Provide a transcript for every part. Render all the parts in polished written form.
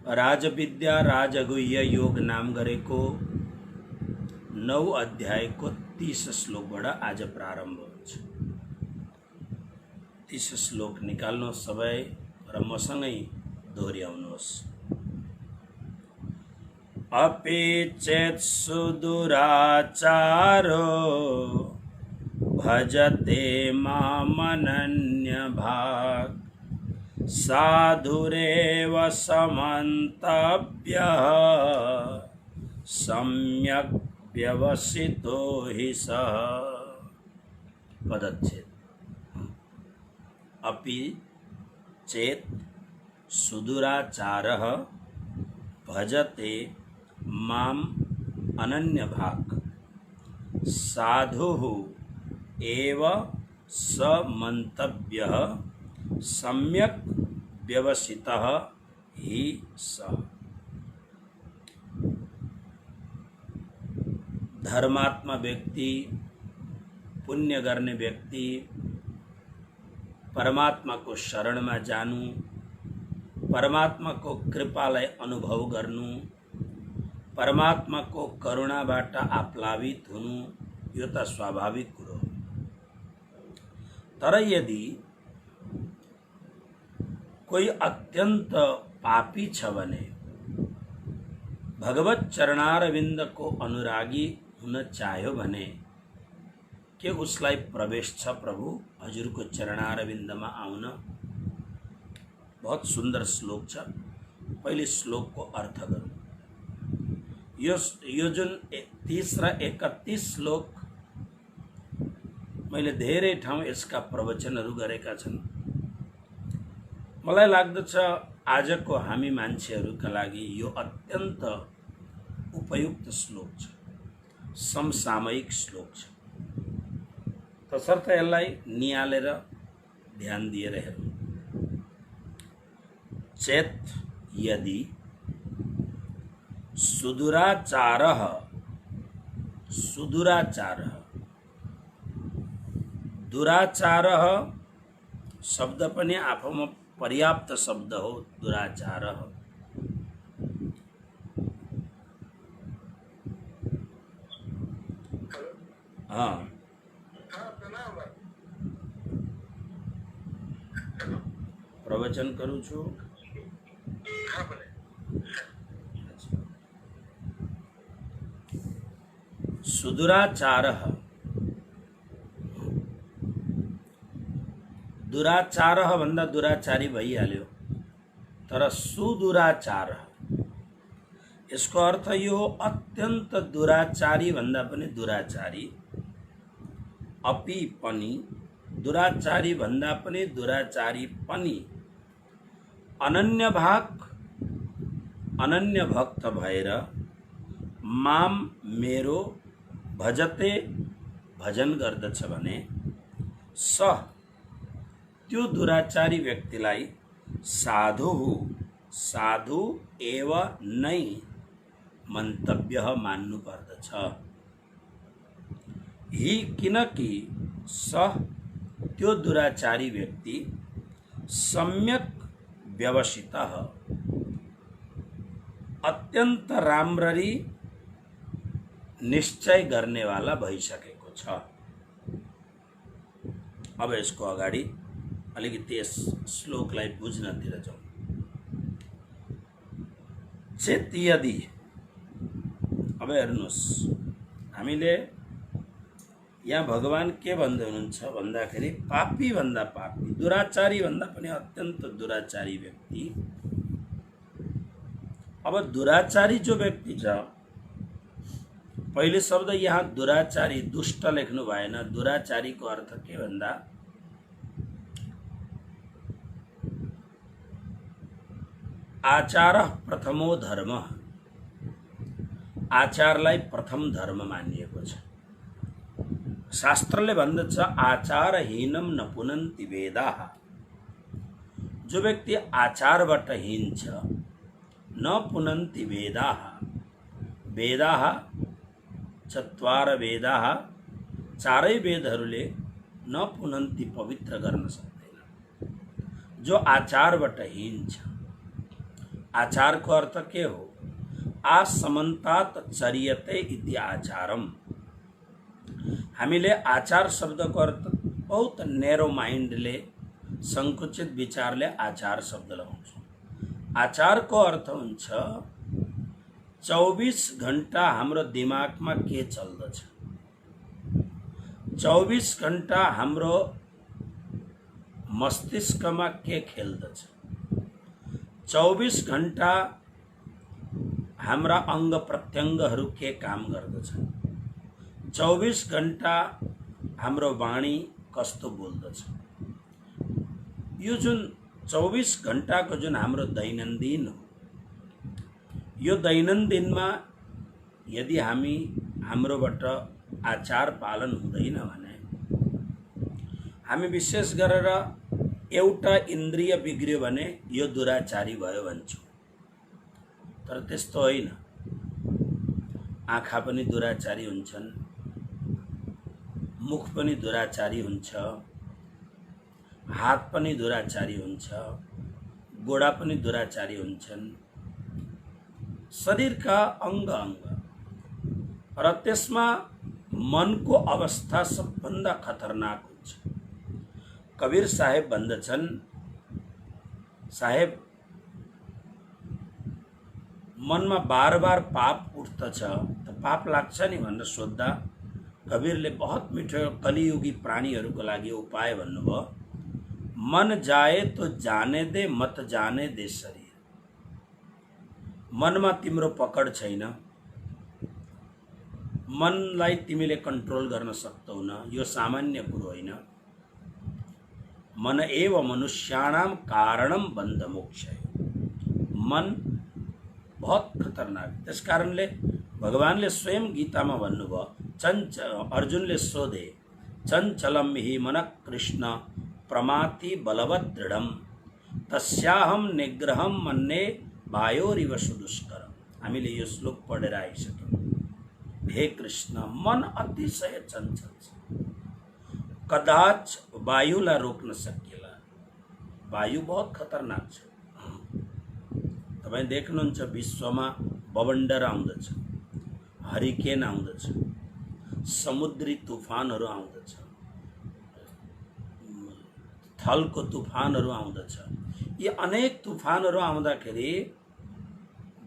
राजविद्या राजगुह्य योग नाम गरेको 9 अध्यायको 30 श्लोकबाट आज प्रारम्भ हुन्छ। 30 श्लोक निकाल्नु सबै र मसँगै दोहोर्याउनुहोस्। अपि चेत् सुदुराचारो भजते मामनन्यभाक् साधुरेव समन्तव्यः सम्यक् व्यवसितो हि सः। पदच्छेद। अपि चेत् सुदुराचारः भजते माम् अनन्यभाक् साधुः एव समन्तव्यः सम्यक् व्यवसितः हि सः। धर्मात्मा व्यक्ति, पुण्य गर्ने व्यक्ति, परमात्मा को शरण में जानु, परमात्मा को कृपालाई अनुभव गर्नु, परमात्मा को करुणाबाट आप्लावित हुनु, यो त स्वाभाविक कुरो हो। तर यदि कोई अत्यंत पापी छ भने, भगवत चरणारविंद को अनुरागी हुन चाह्यो भने के उसलाई प्रवेश छ प्रभु हजुरको चरणारविन्दमा आउन? बहुत सुंदर श्लोक छ। पहिले श्लोक को अर्थ गरौँ। यो जुन 30 र 31 श्लोक मैले धेरै ठाउँ यसका प्रवचनहरू गरेका छन्। मलाई लाग्दछ आजको हामी मान्छेहरूका लागि यो अत्यन्त उपयुक्त श्लोक छ, समसामयिक श्लोक छ। तसर्थ यसलाई निहालेर ध्यान दिएर हेरौँ। चेत् यदि सुदुराचारः, सुदुराचारः, दुराचारः शब्द पनि आफूमा पर्याप्त शब्द हो। दुराचारः हाँ प्रवचन करूँ छु। सुदुराचारः, दुराचारः भन्दा दुराचारी भइहाल्यो। तर सुदुराचारः यसको अर्थ यो अत्यन्त दुराचारी भन्दा पनि दुराचारी, अपि पनि दुराचारी भन्दा पनि दुराचारी पनि अनन्यभाक्, अनन्य भक्त भएर माम मेरो भजते भजन गर्दछ भने सह त्यो दुराचारी व्यक्तिलाई साधु, साधु एव नै मन्तव्य मान्नु पर्दछ। ही किनकि सह त्यो दुराचारी व्यक्ति सम्यक व्यवसितः अत्यन्त राम्ररी निश्चय गर्नेवाला भइसकेको छ। अब यसको अगाडि अलिकति यस श्लोकलाई बुझ्नतिर जाउँ। चेत् यदि, अब हेर्नुहोस्, हामीले यहाँ भगवान के भन्दै हुनुहुन्छ भन्दाखेरि पापी भन्दा पापी, दुराचारी भन्दा पनि अत्यन्त दुराचारी व्यक्ति। अब दुराचारी जो व्यक्ति छ, पहिले शब्द यहाँ दुराचारी दुष्ट लेख्नु भएन। दुराचारी को अर्थ के भन्दा आचार प्रथमो धर्म, आचारलाई प्रथम धर्म मानिएको छ। शास्त्रले भन्दछ आचारहीनम न पुनन्ति वेदाः। जो व्यक्ति आचारबाट हीन छ, न पुनन्ति वेदाः, वेदाः चत्वार वेदाः, चारै वेदहरूले न पुनन्ति पवित्र गर्न सक्दैन। जो आचारबाट हीन छ, आचार को अर्थ के हो आसमन्तात चर्यते इति आचारम। हामीले आचार शब्दको अर्थ बहुत नेरो माइन्डले संकुचित विचारले आचार शब्द लगाउँछौँ। आचारको अर्थ हुन्छ 24 घण्टा हाम्रो दिमागमा के चल्दछ, 24 घण्टा हाम्रो मस्तिष्कमा के खेल्दछ, 24 घण्टा हाम्रा अंग प्रत्यङ्गहरू के काम गर्दछन्, 24 घण्टा हाम्रो वाणी कस्तो बोल्दछ। यो जुन 24 घण्टाको जुन हाम्रो दैनन्दिन हो, यो दैनन्दिनमा यदि हामी हाम्रोबाट आचार पालन हुँदैन भने हामी विशेष गरेर एउटा इन्द्रिय बिग्रियो भने यो दुराचारी भयो भन्छौँ। तर त्यस्तो होइन। आँखा पनि दुराचारी हुन्छन्, मुख पनि दुराचारी हुन्छ, हात पनि दुराचारी हुन्छ, गोडा पनि दुराचारी हुन्छन्, शरीरका अंग अंग। र त्यसमा मनको अवस्था सबभन्दा खतरनाक हुन्छ। कबीर साहेब भन्दछन्, साहेब मनमा बार बार पाप उठ्दछ त पाप लाग्छ नि भनेर सोद्धा कबीरले बहुत मिठो कलियुगी प्राणीहरूको लागि उपाय भन्नुभयो। मन जाए तो जाने दे, मत जाने दे शरीर। मनमा तिम्रो पकड छैन, मनलाई तिमीले कन्ट्रोल गर्न सक्दैनौ, यो सामान्य कुरो होइन। मन एव मनुष्याणाम कारणम बन्ध मोक्षय। मन बहुत खतरनाक। त्यस कारणले भगवानले स्वयं गीतामा भन्नुभयो, अर्जुनले सोधे, चञ्चलम हि मन कृष्ण प्रमाति बलवत् दृढम तस्याहम निग्रहम मन्ये वायोरिव सुदुष्करम। हामीले यो श्लोक पढेर आइसक्यौँ। हे कृष्ण, मन अतिशय चञ्चल छ, कदाच वायुलाई रोक्न सकिएला। वायु बहुत खतरनाक छ। तपाईँ देख्नुहुन्छ विश्वमा बवण्डर आउँदछ, हरिकेन आउँदछ, समुद्री तुफानहरू आउँदछ, थलको तुफानहरू आउँदछ। यी अनेक तुफानहरू आउँदाखेरि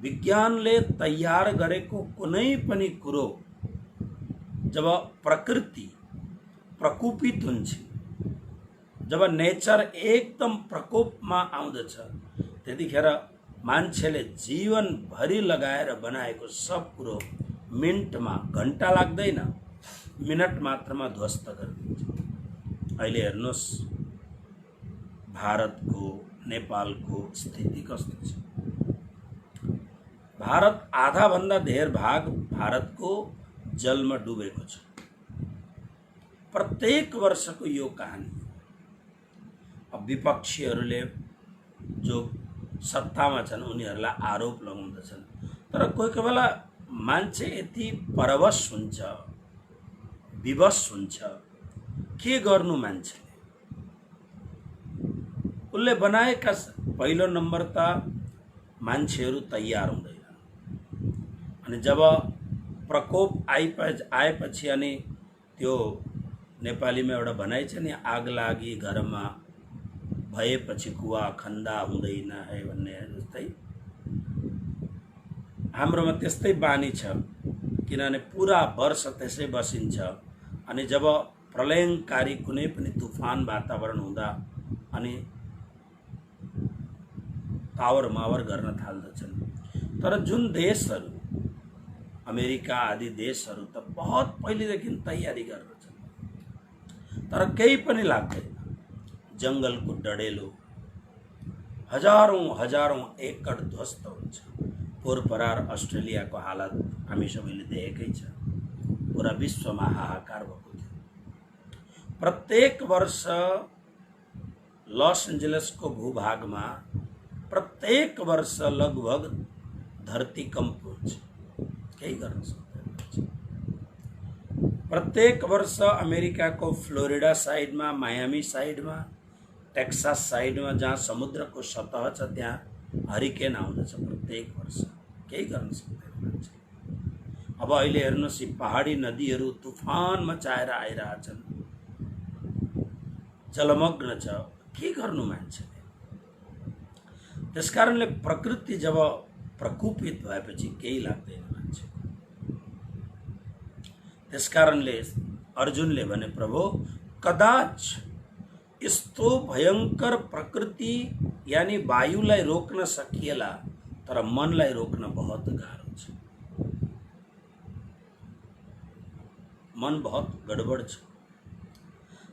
विज्ञानले तयार गरेको कुनै पनि कुरो जब प्रकृति प्रकोपित हुन्छ, जब नेचर एकदम प्रकोपमा आउँदछ, त्यतिखेर मान्छेले जीवनभरि लगाएर बनाएको सब कुरो मिनटमा, घण्टा लाग्दैन, मिनट मात्रमा ध्वस्त गरिदिन्छ। अहिले हेर्नुहोस् भारतको, नेपालको स्थिति कस्तो छ। भारत आधा भन्दा धेर भाग भारतको जलमा डुबेको छ। प्रत्येक वर्षको यो कहानी। अब विपक्षीहरूले जो सत्तामा छन् उनीहरूलाई आरोप लगाउँदछन्, तर कोही कोही बेला मान्छे यति परवश हुन्छ, विवश हुन्छ, के गर्नु मान्छेले। उसले बनाएका पहिलो नम्बर त मान्छेहरू तयार हुँदैन, अनि जब प्रकोप आएपछि अनि त्यो नेपालीमा एउटा भनाइ छ नि, आग लागि घरमा भएपछि कुवा खन्दा हुँदैन है भन्ने जस्तै हाम्रोमा त्यस्तै बानी छ। किनभने पुरा वर्ष त्यसै बसिन्छ, अनि जब प्रलयङ्कारी कुनै पनि तुफान वातावरण हुँदा अनि तावर मावर गर्न थाल्दछन्। तर जुन देशहरू अमेरिका आदि देशहरू त बहुत पहिलेदेखि तयारी गर्दछन्, तर केही पनि लाग्दैन। जंगलको डढेलो हजारौं हजारौं एकड ध्वस्त हुन्छ। पोरपरार अस्ट्रेलियाको हालत हामी सबैले देखेकै छ। पुरा विश्वमा हाहाकार भएको थियो। प्रत्येक वर्ष लस एन्जलसको भूभागमा प्रत्येक वर्ष लगभग धरतीकम्प हुन्छ, केही गर्न सक्दैन। प्रत्येक वर्ष अमेरिकाको फ्लोरिडा साइडमा, मायामी साइडमा, टेक्सास साइडमा जहाँ समुद्रको सतह छ त्यहाँ हरिकेन आउँदछ प्रत्येक वर्ष, केही गर्न सक्दैन मान्छे। अब अहिले हेर्नुहोस्, यी पहाडी नदीहरू तुफान मचाएर आइरहेछन्, जलमग्न छ, के गर्नु मान्छेले? त्यसकारणले प्रकृति जब प्रकोपित भएपछि केही लाग्दैन मान्छे। त्यसकारणले अर्जुनले भने, प्रभु कदाच यस्तो भयंकर प्रकृति यानी वायुलाई रोक्न सकिएला, तर मनलाई रोक्न बहुत गाह्रो छ। मन बहुत गडबड छ।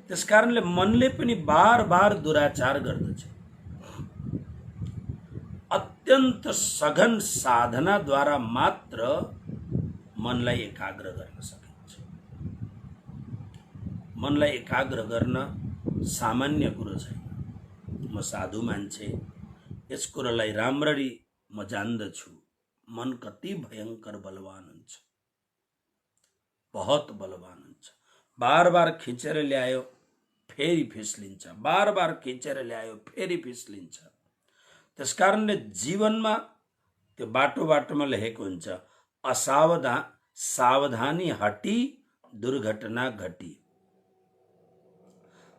त्यसकारणले मनले पनि बार बार दुराचार गर्दछ। अत्यन्त सघन साधनाद्वारा मात्र मनलाई एकाग्र गर्न सकिन्छ। मनलाई एकाग्र गर्न सामान्य कुरो छैन। म साधु मान्छे, यस कुरोलाई राम्ररी म जान्दछु। मन कति भयंकर बलवान हुन्छ, बहुत बलवान हुन्छ। बार बार खिचेर ल्यायो फेरि फिस्लिन्छ, बार बार खिचेर ल्यायो फेरि फिस्लिन्छ। त्यसकारणले जीवनमा त्यो बाटो बाटोमा लेखेको हुन्छ, सावधानी हटी दुर्घटना घटी।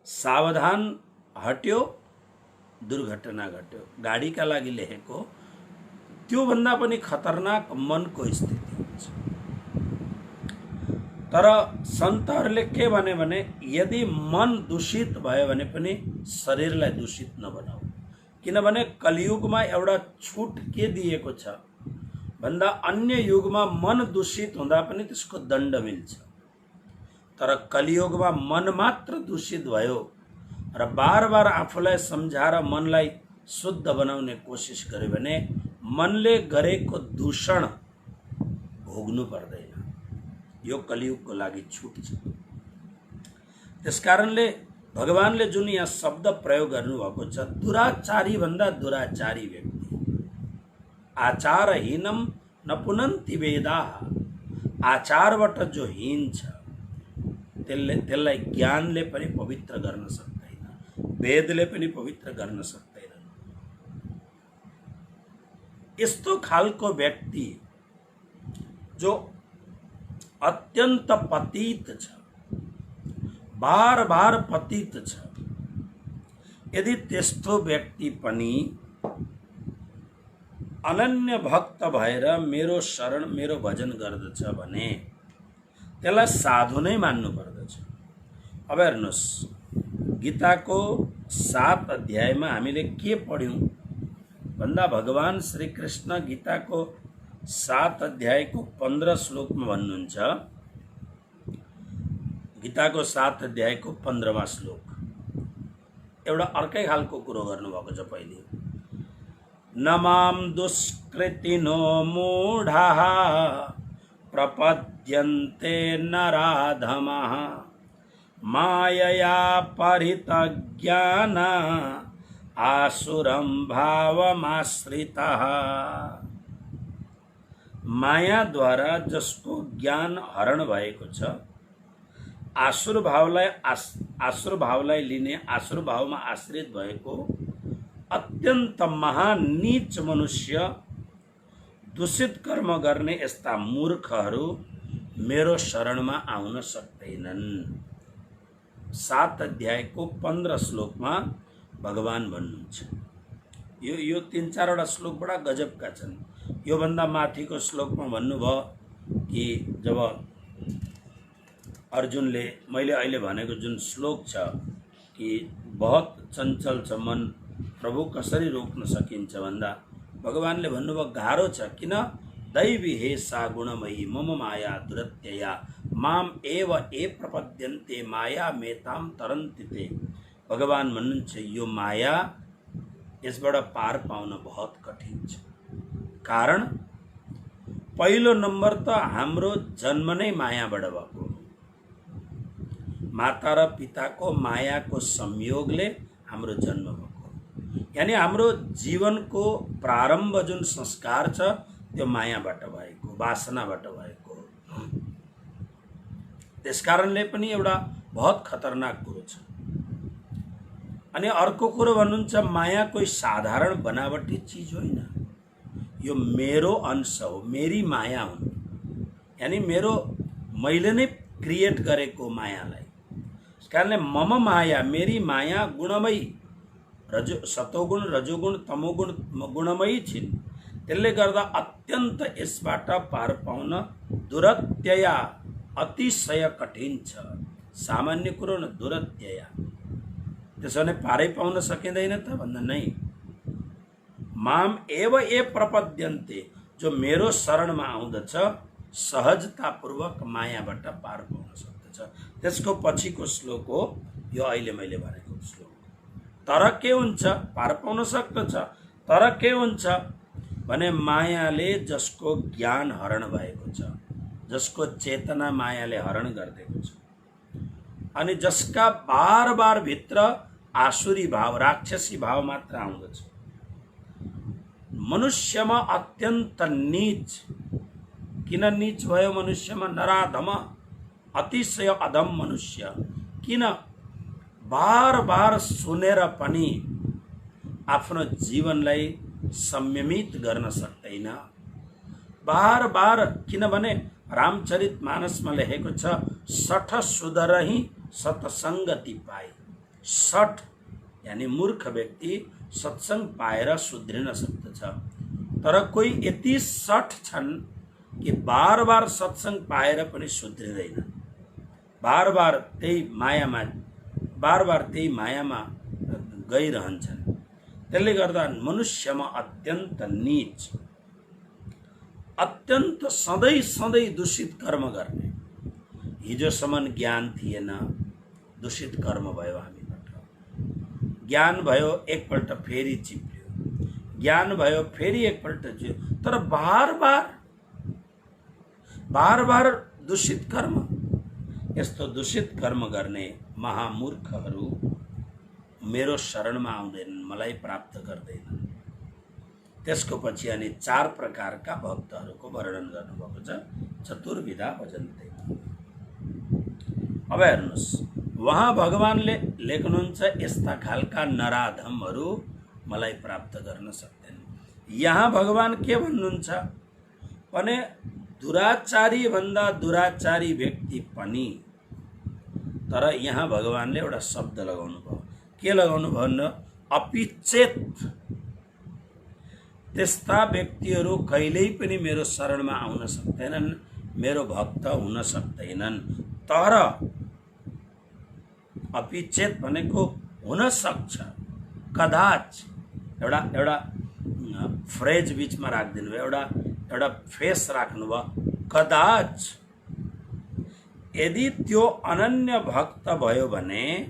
सावधान हट्यो दुर्घटना घट्यो। गाडीका लागि लेखेको त्यो भन्दा पनि खतरनाक मनको स्थिति हुन्छ। तर सन्तहरूले के भने यदि मन दूषित भयो भने पनि शरीरलाई दूषित नबनाऊ। किनभने कलियुगमा एउटा छुट के दिएको छ भन्दा अन्य युगमा मन दूषित हुँदा पनि त्यसको दण्ड मिल्छ। तर कलियुगमा मन मात्र दूषित भयो र बार बार आफूलाई सम्झाएर मनलाई शुद्ध बनाउने कोसिस गर्यो भने मनले गरेको दूषण भोग्नु पर्दैन। यो कलियुगको लागि छुट छ। त्यसकारणले भगवानले जुन यहाँ शब्द प्रयोग गर्नुभएको छ, दुराचारी भन्दा दुराचारी व्यक्ति, आचारहीनम न पुनन्ति वेदाः। आचारबाट जो हीन छ त्यसलाई ज्ञानले पनि पवित्र गर्न सक्दैन, वेदले पनि पवित्र गर्न सक्दैन। यस्तो खालको व्यक्ति जो अत्यन्त पतित छ, बार बार पतित छ, यदि त्यस्तो व्यक्ति पनि अनन्य भक्त भएर मेरो शरण मेरो भजन गर्दछ भने त्यसलाई साधु नै मान्नु पर्दछ। अब हेर्नुहोस्, गीताको 7 अध्यायमा हामीले के पढ्यौं भन्दा भगवान श्री कृष्ण गीताको 7 अध्यायको 15 श्लोकमा भन्नुहुन्छ, गीताको 7 अध्यायको 15वां श्लोक एउटा अर्कै खालको कुरो गर्नुभएको छ। पहिले न माम दुष्कृतिनो मूढाः प्रपद्यन्ते नराधमः मायया परितज्ञाना आसुरं भावमाश्रितः। माया द्वारा जसको ज्ञान हरण भएको छ, आसुर भावलाई लिने, आसुर भावमा आश्रित भएको अत्यन्त महान नीच मनुष्य, दूषित कर्म गर्ने यस्ता मूर्खहरू मेरो शरणमा आउन सक्दैनन्। 7 अध्यायको 15 श्लोकमा भगवान भन्नुहुन्छ। यो 3-4 श्लोक बडा गजबका छन्। यो भन्दा माथिको श्लोकमा भन्नुभयो कि जब अर्जुनले, मैले अहिले भनेको जुन श्लोक छ कि बहुत चञ्चल छ मन, प्रभु कसरी रोक्न सकिन्छ भन्दा भगवानले भन्नुभयो गाह्रो छ। किन? दैवी हे सा गुणमयी मम माया दुरत्यया माम एव ए प्रपद्यन्ते माया मेताम तरन्ति ते। भगवान भन्नुहुन्छ यो माया, यसबाट पार पाउन बहुत कठिन छ। कारण पहिलो नम्बर त हाम्रो जन्म नै मायाबाट भएको, माता र पिताको मायाको संयोगले हाम्रो जन्म भएको। यानी हाम्रो जीवनको प्रारम्भ जुन संस्कार छ त्यो मायाबाट भएको, वासनाबाट भएको। त्यसकारणले पनि एउटा बहुत खतरनाक कुरो छ। अनि अर्को कुरो भन्नुहुन्छ माया कोही साधारण बनावटी चिज होइन, यो मेरो अंश हो, मेरी माया हुन्, यानी मेरो मैले नै क्रिएट गरेको मायालाई। त्यस कारणले मम माया, मेरी माया गुणमयी, सतोगुण रजोगुण तमोगुण गुणमयी छिन्। त्यसले गर्दा अत्यन्त यसबाट पार पाउन दुरत्यया, अतिशय कठिन छ। सामान्य कुरो न, दुरत्यया। त्यसो भने पारै पाउन सकिँदैन त भन्दा नै। माम एव ए प्रपद्यन्ते, जो मेरो शरणमा आउँदछ सहजतापूर्वक मायाबाट पार पाउन सक्दछ। त्यसको पछिको श्लोक हो यो अहिले मैले भनेको श्लोक। तर के हुन्छ, पार पाउन सक्दछ, तर के हुन्छ भने मायाले जसको ज्ञान हरण भएको छ, जसको चेतना मायाले हरण गरिदिएको छ, अनि जसका बार बार भित्र आसुरी भाव, राक्षसी भाव मात्र आउँदछ, मनुष्यमा अत्यन्त नीच। किन नीच भयो मनुष्यमा? नराधम, अतिशय अधम मनुष्य। किन? बार बार सुनेर पनि आफ्नो जीवनलाई संयमित गर्न सक्दैन। बार बार, किनभने रामचरितमानसमा लेखेको छ, सठ सुधरही सत्सङ्गति पाए। सठ यानी मूर्ख व्यक्ति सत्संग पाएर सुध्रिन सक्दछ। तर कोही यति सठ छन् कि बार बार सत्संग पाएर पनि सुध्रिँदैन, बार बार त्यही मायामा गइरहन्छन्। त्यसले गर्दा मनुष्यमा अत्यन्त नीच, अत्यन्त सधैँ सधैँ दूषित कर्म गर्ने। हिजोसम्म ज्ञान थिएन, दूषित कर्म भयो हामीबाट। ज्ञान भयो, एकपल्ट फेरि चिप्ल्यो, ज्ञान भयो फेरि एकपल्ट चिप्ल्यो, तर बार बार दूषित कर्म। यस्तो दूषित कर्म गर्ने महामूर्खहरू मेरो शरणमा आउँदैनन्, मलाई प्राप्त गर्दैनन्। त्यसको पछि अनि 4 प्रकारका भक्तहरूको वर्णन गर्नुभएको छ। चतुर्विधा भजन्ते। अब हेर्नुहोस्, वहाँ भगवानले लेख्नुहुन्छ यस्ता खालका नराधमहरू मलाई प्राप्त गर्न सक्दैन। यहाँ भगवान के भन्नुहुन्छ भने दुराचारी भन्दा दुराचारी व्यक्ति पनि, तर यहाँ भगवानले एउटा शब्द लगाउनु भयो। के लगाउनु भयो न? अपिचेत। त्यस्ता व्यक्तिहरू कहिल्यै पनि मेरो शरणमा आउन सक्दैनन्, मेरो भक्त हुन सक्दैनन्। तर अपिचेत भनेको हुन सक्छ, कदाच। एउटा फ्रेज बीचमा राखिदिनु भयो, एउटा फेस राख्नु भयो, कदाच। यदि त्यो अनन्य भक्त भयो भने,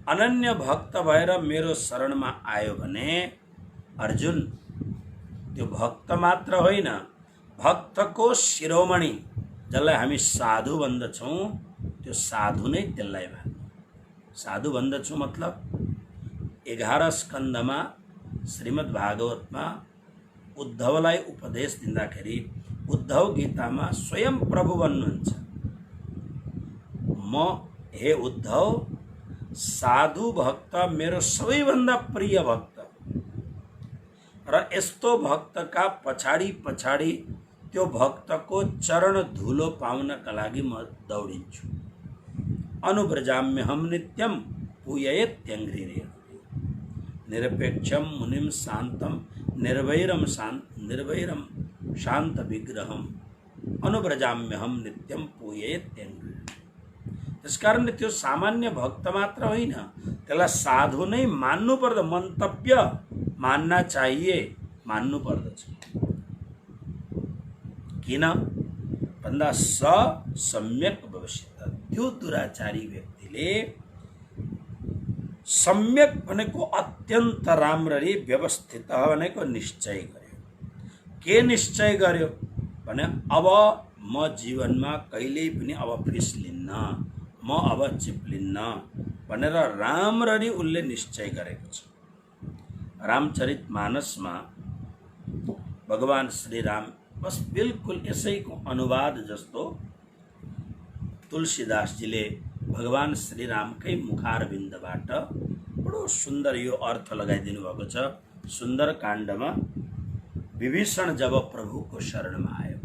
अनन्य भक्त भएर मेरो शरणमा आयो भने, अर्जुन त्यो भक्त मात्र होइन, भक्तको शिरोमणि, जसलाई हामी साधु भन्दछौँ, त्यो साधु नै त्यसलाई मान्नु। साधु भन्दछु मतलब 11 स्कन्धमा श्रीमद् भागवतमा उद्धवलाई उपदेश दिँदाखेरि उद्धव गीतामा स्वयं प्रभु भन्नुहुन्छ, म हे उद्धव साधु भक्त मेरो सबैभन्दा प्रिय भक्त, र यस्तो भक्तका पछाडि पछाडि त्यो भक्तको चरण धुलो पाउनका लागि म दौडिन्छु। अनुव्रजाम्य हम नित्यम पूयेत्यङ्घ्रिरे निरपेक्षम मुनिम शांतम निर्वैरम शांत विग्रहम अनुव्रजाम्य हम नित्यम पूयेत्यङ्घ्रिरे। त्यस कारणले त्यो सामान्य भक्त मात्र होइन, त्यसलाई साधु नै मान्नु पर्छ। मन्तव्य मान्ना चाहिए, मान्नु पर्दछ। किन भन्दा सम्यक भविष्यत। त्यो दुराचारी व्यक्तिले सम्यक भनेको अत्यन्त राम्ररी, व्यवस्थित भनेको निश्चय गर्यो। के निश्चय गर्यो भने अब म जीवनमा कहिल्यै पनि अब फिस्लिन्न, म अब चिप्लिन्न भनेर राम्ररी उसले निश्चय गरेको छ। रामचरितमानसमा भगवान श्री राम बस बिल्कुल यसैको अनुवाद जस्तो तुलसीदासजीले भगवान श्री रामकै मुखारविन्दबाट बडो सुन्दर यो अर्थ लगाइदिनु भएको छ। सुन्दर काण्डमा विभीषण जब प्रभुको शरणमा आयो,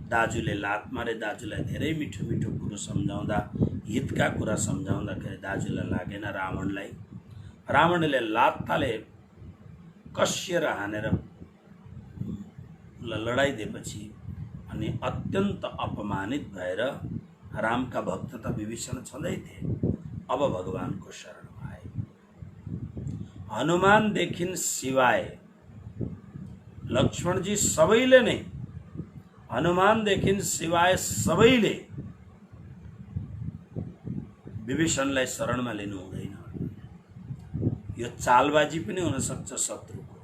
दाजुले लात मारे, दाजुलाई धेरै मिठो मिठो कुरो सम्झाउँदा, हितका कुरा सम्झाउँदाखेरि दाजुलाई लागेन रावणलाई। रावणले लात्ताले कस्सिएर हानेर लडाइदिएपछि अनि अत्यन्त अपमानित भएर रामका भक्त त विभीषण छँदै थिए, अब भगवानको शरणमा आए। हनुमानदेखि सिवाय लक्ष्मणजी सबैले नै, हनुमानदेखि सिवाय सबैले विभीषणलाई शरणमा लिनु हुँदैन। यो चालबाजी पनि हुन सक्छ शत्रुको।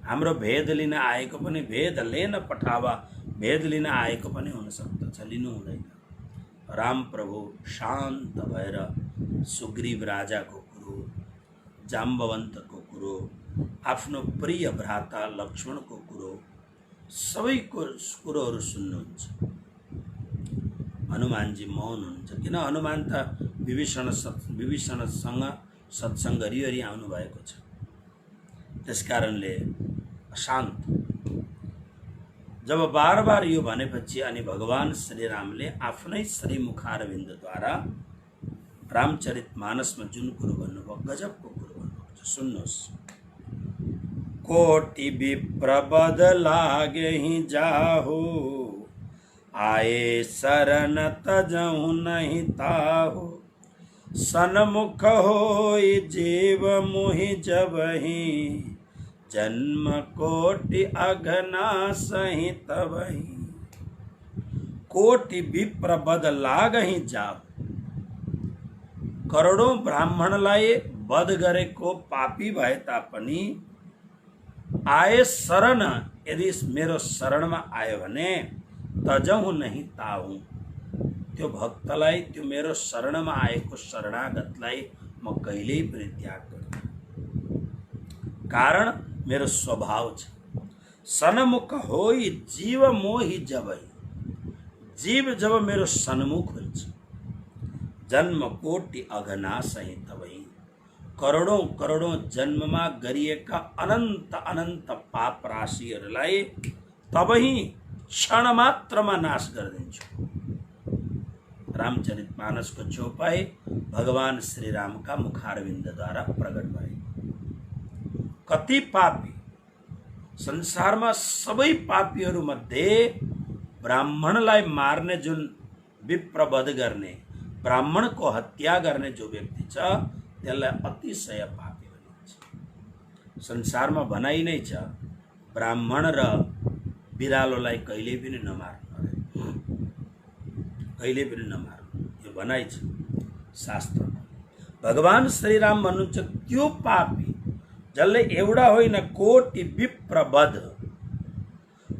हाम्रो भेद लिन आएको पनि, भेद लेन पठावा, भेद लिन आएको पनि हुन सक्दछ, लिनु हुँदैन। राम प्रभु शान्त भएर सुग्रीव राजाको कुरो, जाम्बवन्तको कुरो, आफ्नो प्रिय भ्राता लक्ष्मणको कुरो, सबैको कुरोहरू सुन्नुहुन्छ। हनुमानजी मौन हुनुहुन्छ, किन हनुमान त विभीषणसँग सत्सङ्ग गरिवरी आउनु भएको छ, त्यसकारणले शान्त। जब बार बार यो भनेपछि अनि भगवान श्रीरामले आफ्नै श्रीमुखारविन्दद्वारा रामचरितमानसमा जुन कुरो भन्नुभयो, गजबको कुरो भन्नुभएको छ, सुन्नुहोस्। कोटि विप्र बद लागहि जाहु, आए शरण तजहु नहीं ताहु। सन्मुख होई जीव मोहि जबहि, जन्म कोटि अघना सहि तबहि। कोटि विप्र बद लागहि जाहु, करोडौं ब्राह्मणलाई वध गरेको पापी भए तापनि आए शरण, यदि मेरो शरणमा आयो भने तजहु नहीं ताहु, त्यो भक्तलाई, त्यो मेरो शरणमा आएको शरणागतलाई म कहिल्यै पनि त्याग गर्दिनँ। कारण मेरो स्वभाव छ। सन्मुख होई जीव मोहि जबै, जीव जब मेरो सन्मुख हुन्छ, जन्म कोटि अघना सहि तबै, करोडौं करोडौं जन्ममा गरिएका अनन्त अनन्त पाप राशिहरूलाई तबही क्षण मात्रमा नाश गरिदिन्छु। रामचरितमानसको चौपाई भगवान श्रीरामका मुखारविन्दद्वारा प्रकट भए। कति पापी, संसारमा सबै पापीहरू मध्ये ब्राह्मणलाई मार्ने, जुन विप्रवध गर्ने, ब्राह्मणको हत्या गर्ने जो व्यक्ति छ, त्यसलाई अतिशय पापी भनिन्छ। संसारमा भनाइ नै छ, ब्राह्मण र बिरालोलाई कहिले पनि नमार्नु, कहिले पनि नमार्नु, यो भनाइ छ शास्त्रमा। भगवान श्रीराम भन्नुहुन्छ त्यो पापी जसले एउटा होइन कोटि विप्रवध,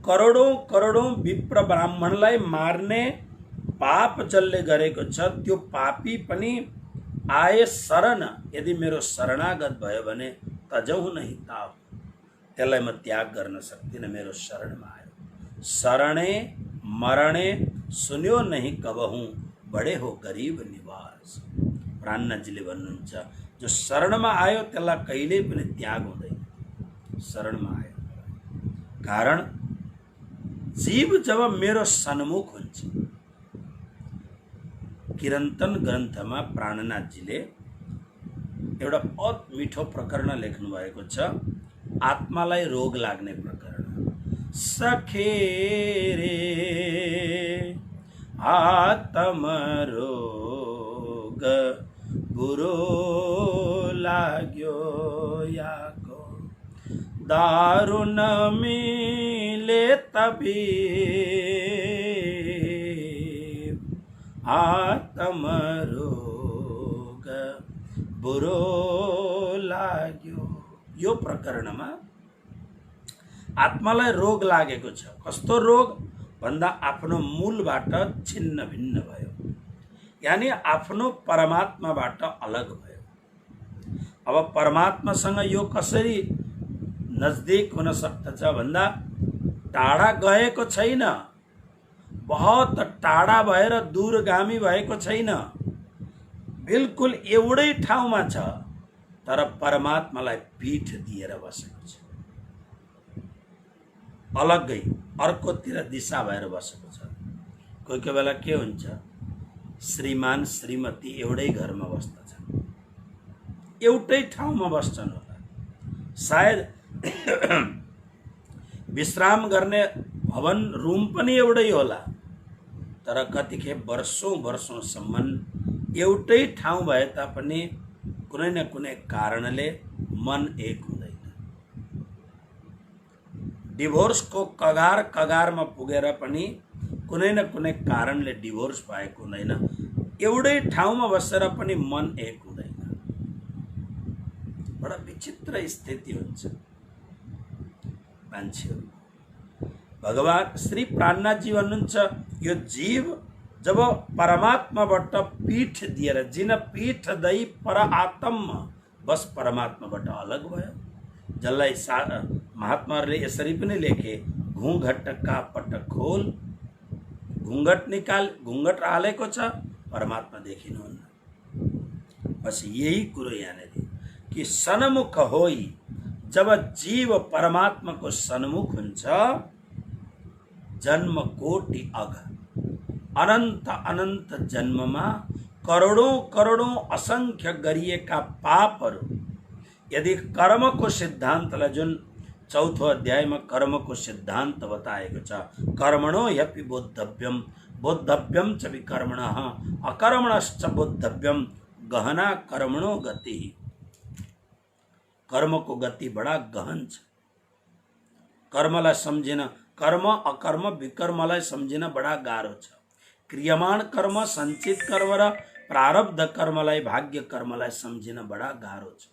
करोडौं करोडौं विप्र ब्राह्मणलाई मार्ने पाप जसले गरेको छ, त्यो पापी पनि आए शरण, यदि मेरो शरणागत भयो भने तजहु नहीं ताहु, त्यसलाई म त्याग गर्न सक्दिनँ, मेरो शरणमा आयो। शरणे मरणे सुन्यो नहीं कबहु, बडे हो गरीब निवास। प्राणनाथजीले भन्नुहुन्छ, जो शरणमा आयो त्यसलाई कहिल्यै पनि त्याग हुँदैन, शरणमा आयो। कारण जीव जब मेरो सन्मुख हुन्छ। किरन्तन ग्रन्थमा प्राणनाथजीले एउटा बहुत मिठो प्रकरण लेख्नु भएको छ, आत्मालाई रोग लाग्ने प्रकरण। सखे रे आत्म रोग बुरो लाग्यो याको, दारुण मिले तभी आत्म रोग बुरो लाग्यो। यो प्रकरणमा आत्मालाई रोग लागेको छ। कस्तो रोग भन्दा आफ्नो मूलबाट छिन्न भिन्न भयो, यानी आफ्नो परमात्माबाट अलग भयो। अब परमात्मासँग यो कसरी नजदीक हुन सक्दछ भन्दा टाढा गएको छैन, बहुत टाढा भएर दूरगामी भएको छैन, बिल्कुल एउटै ठाउँमा छ। तर परमात्मालाई पीठ दिएर बसेको छ, अलग्गै अर्कोतिर दिशा भएर बसेको छ। कोही कोही बेला के हुन्छ, श्रीमान श्रीमती एउटै घरमा बस्दछन्, एउटै ठाउँमा बस्छन् होला, सायद विश्राम गर्ने भवन रुम पनि एउटै होला, तर कतिखेप वर्षौं वर्षौंसम्म एउटै ठाउँ भए तापनि कुनै न कुनै कारणले मन एक हुँदैन। डिभोर्सको कगार कगारमा पुगेर पनि कुनै न कुनै कारणले डिभोर्स भएको हुँदैन, एउटै ठाउँमा बसेर पनि मन एक हुँदैन। बडा विचित्र स्थिति हुन्छ मान्छेहरू। भगवान श्री प्राणनाथ जी भन्नुहुन्छ, यो जीव जब परमात्माबाट पीठ दिएर, जिन पीठ दई पर आत्म, बस परमात्माबाट अलग भयो। जसलाई महात्माहरूले यसरी पनि लेखे, घूँघट का पट खोल, घूँघट निकाल, घूँघट हालेको छ, परमात्मा देखिनुहुन्न। बस यही कुरो यहाँनिर कि सन्मुख होई, जब जीव परमात्माको सन्मुख हुन्छ, जन्म कोटि अघ, अनन्त अनन्त जन्ममा करोडौं करोडौं असंख्य गरिएका पापहरू, यदि कर्मको सिद्धान्तलाई, जुन चौथो अध्यायमा कर्मको सिद्धान्त बताएको छ, कर्मणो ह्यपि बोद्धव्यम, बोद्धव्यम च विकर्मणः, अकर्मणश्च बोद्धव्यम, गहना कर्मणो गति। कर्मको गति बडा गहन छ। कर्मलाई सम्झिन, कर्म अकर्म विकर्मलाई सम्झिन बडा गाह्रो छ। क्रियमाण कर्म, सञ्चित कर्म र प्रारब्ध कर्मलाई, भाग्य कर्मलाई सम्झिन बडा गाह्रो छ।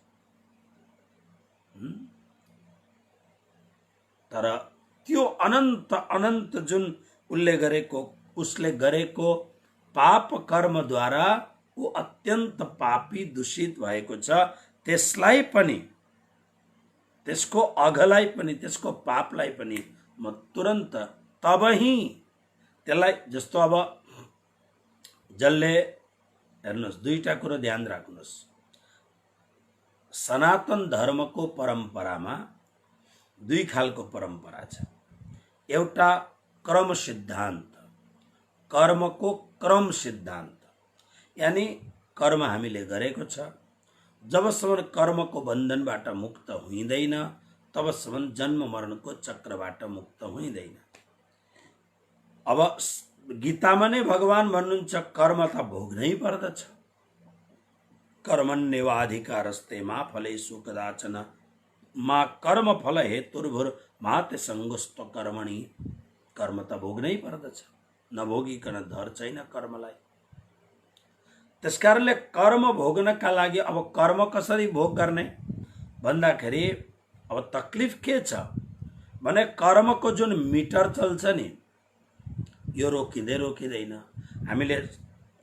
तर त्यो अनन्त अनन्त जुन उसले गरेको पाप कर्मद्वारा ऊ अत्यन्त पापी दूषित भएको छ, त्यसलाई पनि, त्यसको अघलाई पनि, त्यसको पापलाई पनि म तुरन्त तबही त्यसलाई, जस्तो अब जसले हेर्नुहोस्, दुईटा कुरो ध्यान राख्नुहोस्। सनातन धर्मको परम्परामा दुई खालको परम्परा छ। एउटा क्रम सिद्धान्त, कर्मको क्रम सिद्धान्त, यानी कर्म हामीले गरेको छ, जबसम्म कर्मको बन्धनबाट मुक्त हुँदैन तबसम्म जन्म मरणको चक्रबाट मुक्त हुँदैन। अब गीतामा नै भगवान भन्नुहुन्छ, कर्म त भोग्नै पर्दछ। कर्मण्येवाधिकारस्ते मा फलेषु कदाचन मा कर्म फल हेतुर्भुर मा ते सङ्गोस्त कर्मणि। कर्म त भोग्नै पर्दछ, नभोगिकन धर छैन कर्मलाई। त्यसकारणले कर्म भोग्नका लागि अब कर्म कसरी भोग गर्ने भन्दाखेरि अब तकलिफ के छ भने, कर्मको जुन मिटर चल्छ नि, यो रोकिँदैन। हामीले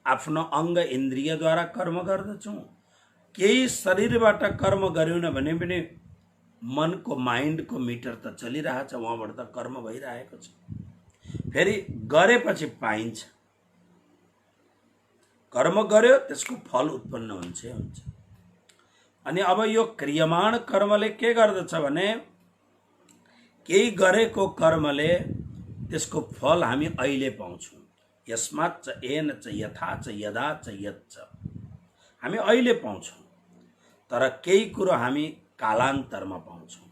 आफ्नो अङ्ग इन्द्रियद्वारा कर्म गर्दछौँ। केही शरीरबाट कर्म गर्यौँ भने पनि मनको, माइन्डको मिटर त चलिरहेछ, उहाँबाट त कर्म भइरहेको छ। फेरि गरेपछि पाइन्छ, कर्म गर्यो त्यसको फल उत्पन्न हुन्छ। अनि अब यो क्रियमाण कर्मले के गर्दछ भने, केही गरेको कर्मले त्यसको फल हामी अहिले पाउँछौँ। यस्मात् च येन च यथा च यदा च यत् च, हामी अहिले पाउँछौँ। तर केही कुरो हामी कालान्तरमा पाउँछौँ,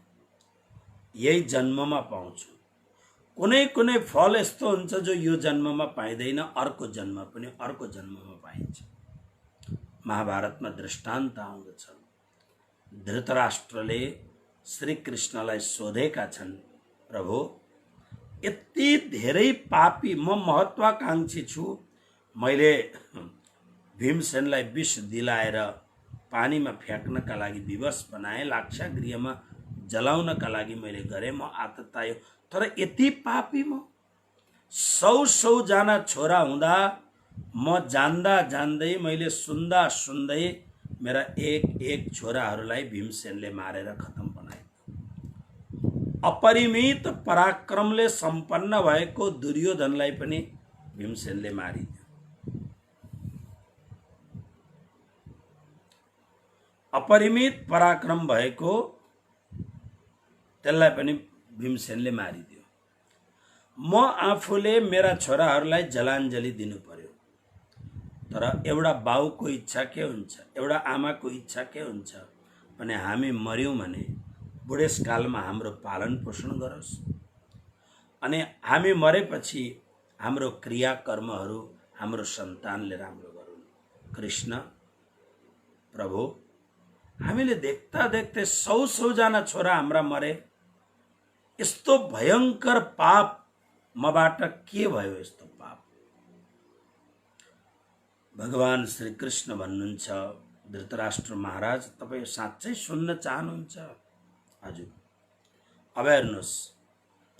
यही जन्ममा पाउँछौँ। कुनै कुनै फल यस्तो हुन्छ जो यो जन्ममा पाइँदैन, अर्को जन्म पनि अर्को जन्ममा पाइन्छ। महाभारतमा दृष्टान्त आउँदछ। धृतराष्ट्रले श्री कृष्णलाई सोधेका छन्, प्रभु यति धेरै पापी, म महत्वाकांक्षी छु, मैले भीमसेनलाई विष दिलाएर पानीमा फ्याँक्नका लागि विवश बनाएँ, लाक्षागृहमा जलाउनका लागि मैले गरेँ, म आततायो। तर यति पापी म, 100 जना छोरा हुँदा म जान्दा जान्दै, मैले सुन्दा सुन्दै मेरा एक छोराहरूलाई भीमसेनले मारेर खत्म बनाए। अपरिमित पराक्रमले सम्पन्न भएको दुर्योधनलाई पनि भीमसेनले मारिदियो। अपरिमित पराक्रम भएको त्यसलाई पनि भीमसेनले मारिदियो। म आफूले मेरा छोराहरूलाई जलाञ्जली दिनु पर्यो, तर एउटा बाउको इच्छा के हुन्छ, एउटा आमाको इच्छा के हुन्छ भने हामी मर्यौं भने बुढेसकालमा हाम्रो पालन पोषण गरोस्, अनि हामी मरेपछि हाम्रो क्रियाकर्महरू हाम्रो सन्तानले राम्रो गरून्। कृष्ण प्रभु, हामीले देख्दा देख्दै 100 जना छोरा हाम्रा मरे, यस्तो भयंकर पाप मबाट के भयो? यस्तो पाप भगवान श्री कृष्ण भन्नुहुन्छ, धृतराष्ट्र महाराज तपाईं साँच्चै सुन्न चाहनुहुन्छ? हजुर, अब हेर्नुहोस्,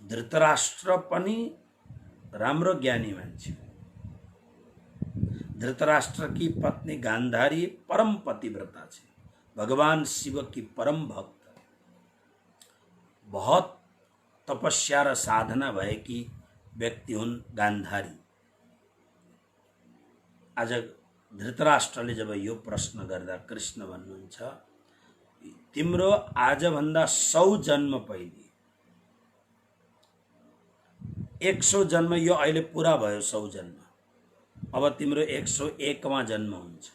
धृतराष्ट्र पनि राम्रो ज्ञानी मान्छे। धृतराष्ट्र की पत्नी गांधारी परम पतिव्रता छे, भगवान शिव की परम भक्त, बहुत तपस्या र साधना भएकी व्यक्ति हुन् गांधारी। आज धृतराष्ट्रले जब यो प्रश्न गर्दा कृष्ण भन्नुहुन्छ, तिम्रो आजभन्दा 100 जन्म पहिले 100 जन्म, यो अहिले पूरा भयो 100 जन्म, अब तिम्रो 101वां जन्म हुन्छ।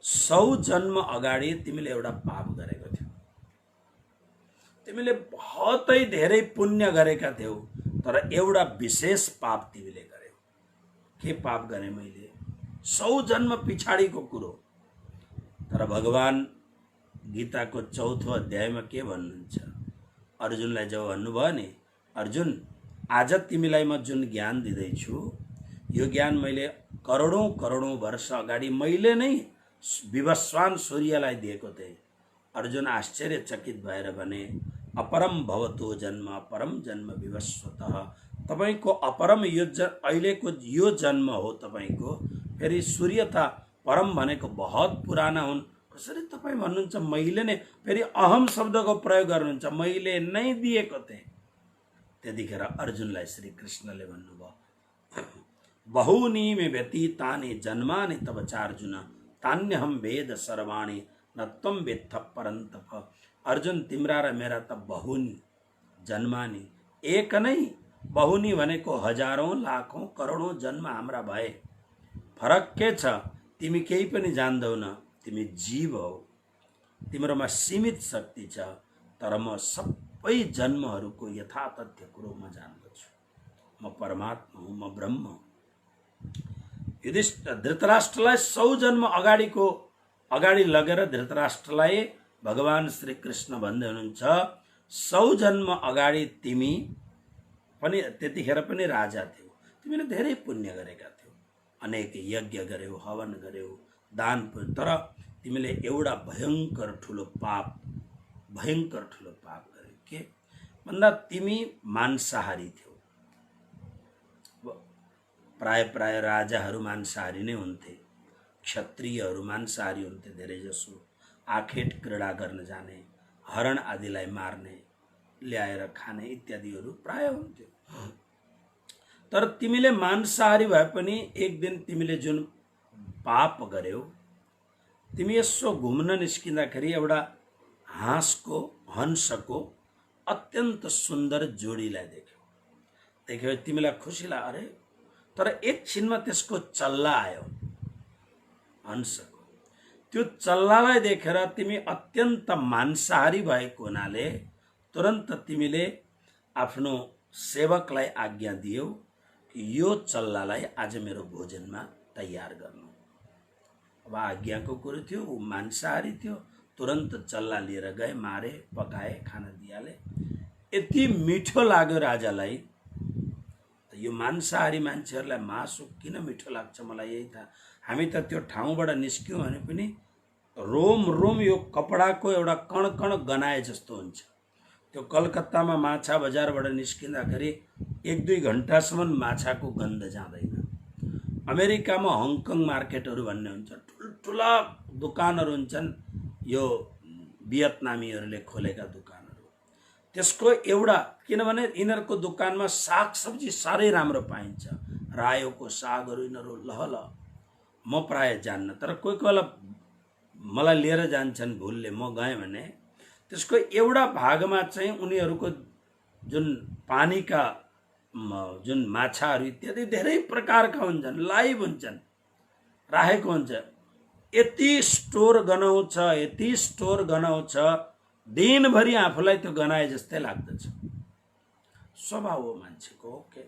100 जन्म अगाडि तिमीले एउटा पाप गरेको थियौ, तिमीले बहुतै धेरै पुण्य गरेका थियौ, तर एउटा विशेष पाप तिमीले गर्यौ। के पाप गरे मैले? 100 जन्म पछाडिको कुरो। तर भगवान गीताको 4औं अध्यायमा के भन्नुहुन्छ? अर्जुनलाई जब भन्नुभयो नि, अर्जुन आज तिमीलाई म जुन ज्ञान दिँदैछु, यो ज्ञान मैले करोडौं वर्ष अगाडि मैले नै विवस्वान सूर्यलाई दिएको थिएँ। अर्जुन आश्चर्यचकित भएर भने, अपरम भवतो जन्म अपरम जन्म विवस्वतः, तपाईको अपरम यो अहिलेको यो जन्म हो तपाईको, फेरि सूर्य त परम भनेको बहुत पुराना हुन्, कसरी तपाईं भन्नुहुन्छ मैले नै? फेरि अहम शब्दको प्रयोग गर्नुहुन्छ, मैले नै दिएको थिएँ। त्यतिखेर अर्जुनलाई श्री कृष्णले भन्नुभयो, बहुनी मे व्यतीतानि जन्मानि तव चार्जुन, तान्यहम वेद सर्वाणि न त्वं वेत्थ परन्तप। अर्जुन, तिम्रा र मेरा त बहुनी जन्मानि, एक नै, बहुनी भनेको हजारौं लाखौं करोडौं जन्म हाम्रा भए। फरक के छ? तिमी केही पनि जान्दैनौ, तिमी जीव हौ, तिम्रोमा सीमित शक्ति छ, तर म सबै जन्महरूको यथातथ्य कुरो म जान्दछु। म परमात्मा हुँ, म ब्रह्म हुँ। धृतराष्ट्रलाई 100 जन्म अगाडि लगेर धृतराष्ट्रलाई भगवान श्री कृष्ण भन्दै हुनुहुन्छ, 100 जन्म अगाडि तिमी पनि त्यतिखेर पनि राजा थियौ, तिमीले धेरै पुण्य गरेका थियौ, अनेक यज्ञ गर्यौ, हवन गर्यौ, दान, तर तिमीले एउटा भयंकर ठुलो पाप गर्यौ। के भन्दा तिमी मांसाहारी थियौ। प्राय राजाहरू मांसाहारी नै हुन्थे, क्षत्रियहरू मांसाहारी हुन्थे धेरै जसो। आखेट क्रीडा गर्न जाने, हरण आदिलाई मार्ने, ल्याएर खाने इत्यादिहरू प्राय हुन्थ्यो। तर तिमीले मांसाहारी भए पनि एक दिन तिमीले जुन पाप गर्यौ, तिमी यसो घुम्न निस्किँदाखेरि एउटा हंसको अत्यन्त सुन्दर जोडीलाई देख्यौ। तिमीलाई खुसी लाग्यो, अरे, तर एकछिनमा त्यसको चल्ला आयो हंसको। त्यो चल्लालाई देखेर तिमी अत्यन्त मांसाहारी भएको हुनाले तुरन्त तिमीले आफ्नो सेवकलाई आज्ञा दियौ कि यो चल्लालाई आज मेरो भोजनमा तयार गर्नु। अब आज्ञाको कुरो थियो, ऊ मांसाहारी थियो, तुरन्त चल्ला लिएर गए, मारे, पकाए, खाना दिइहाले। यति मिठो लाग्यो राजालाई। यो मांसाहारी मान्छेहरूलाई मासु किन मिठो लाग्छ मलाई यही थाहा। हामी त त्यो ठाउँबाट निस्क्यौँ भने पनि रोम यो कपडाको एउटा कण गनाए जस्तो हुन्छ। त्यो कलकत्तामा माछा बजारबाट निस्किँदाखेरि 1-2 घण्टासम्म माछाको गन्ध जाँदैन। अमेरिकामा हङकङ मार्केटहरू भन्ने हुन्छ, ठुल्ठुला दोकानहरू हुन्छन्, यो भियतनामीहरूले खोलेका दोकानहरू। त्यसको एउटा, किनभने यिनीहरूको दोकानमा सागसब्जी साह्रै राम्रो पाइन्छ, रायोको सागहरू यिनीहरू लहल। म प्राय जान्न, तर कोही बेला मलाई लिएर जान्छन् भुलले, म गएँ भने त्यसको एउटा भागमा चाहिँ उनीहरूको जुन पानीका जुन माछाहरू इत्यादि धेरै प्रकारका हुन्छन्, लाइभ हुन्छन्, राखेको हुन्छ। यति स्टोर गनाउँछ, दिनभरि आफूलाई त्यो गनाए जस्तै लाग्दछ। स्वभाव हो मान्छेको। ओके,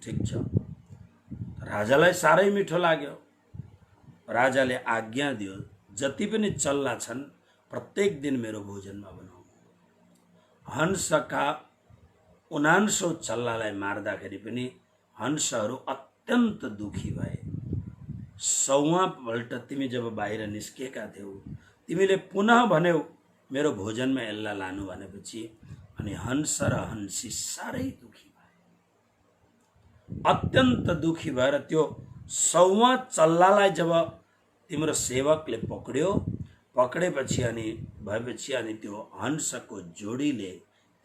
ठिक छ। राजालाई साह्रै मिठो लाग्यो। राजाले आज्ञा दियो, जति पनि चल्ला छन् प्रत्येक दिन मेरो भोजनमा बनाऊ। हंसका 79 चल्लालाई मार्दाखेरि पनि हंसहरू अत्यन्त दुखी भए। 100वां पल्ट तिमी जब बाहिर निस्केका थियौ, तिमीले पुनः भन्यौ मेरो भोजनमा यसलाई लानु भनेपछि, अनि हंस र हंसी साह्रै दुखी भए। अत्यन्त दुखी भएर त्यो 100वां चल्लालाई जब तिम्रो सेवकले पक्रेपछि अनि त्यो हंसको जोडीले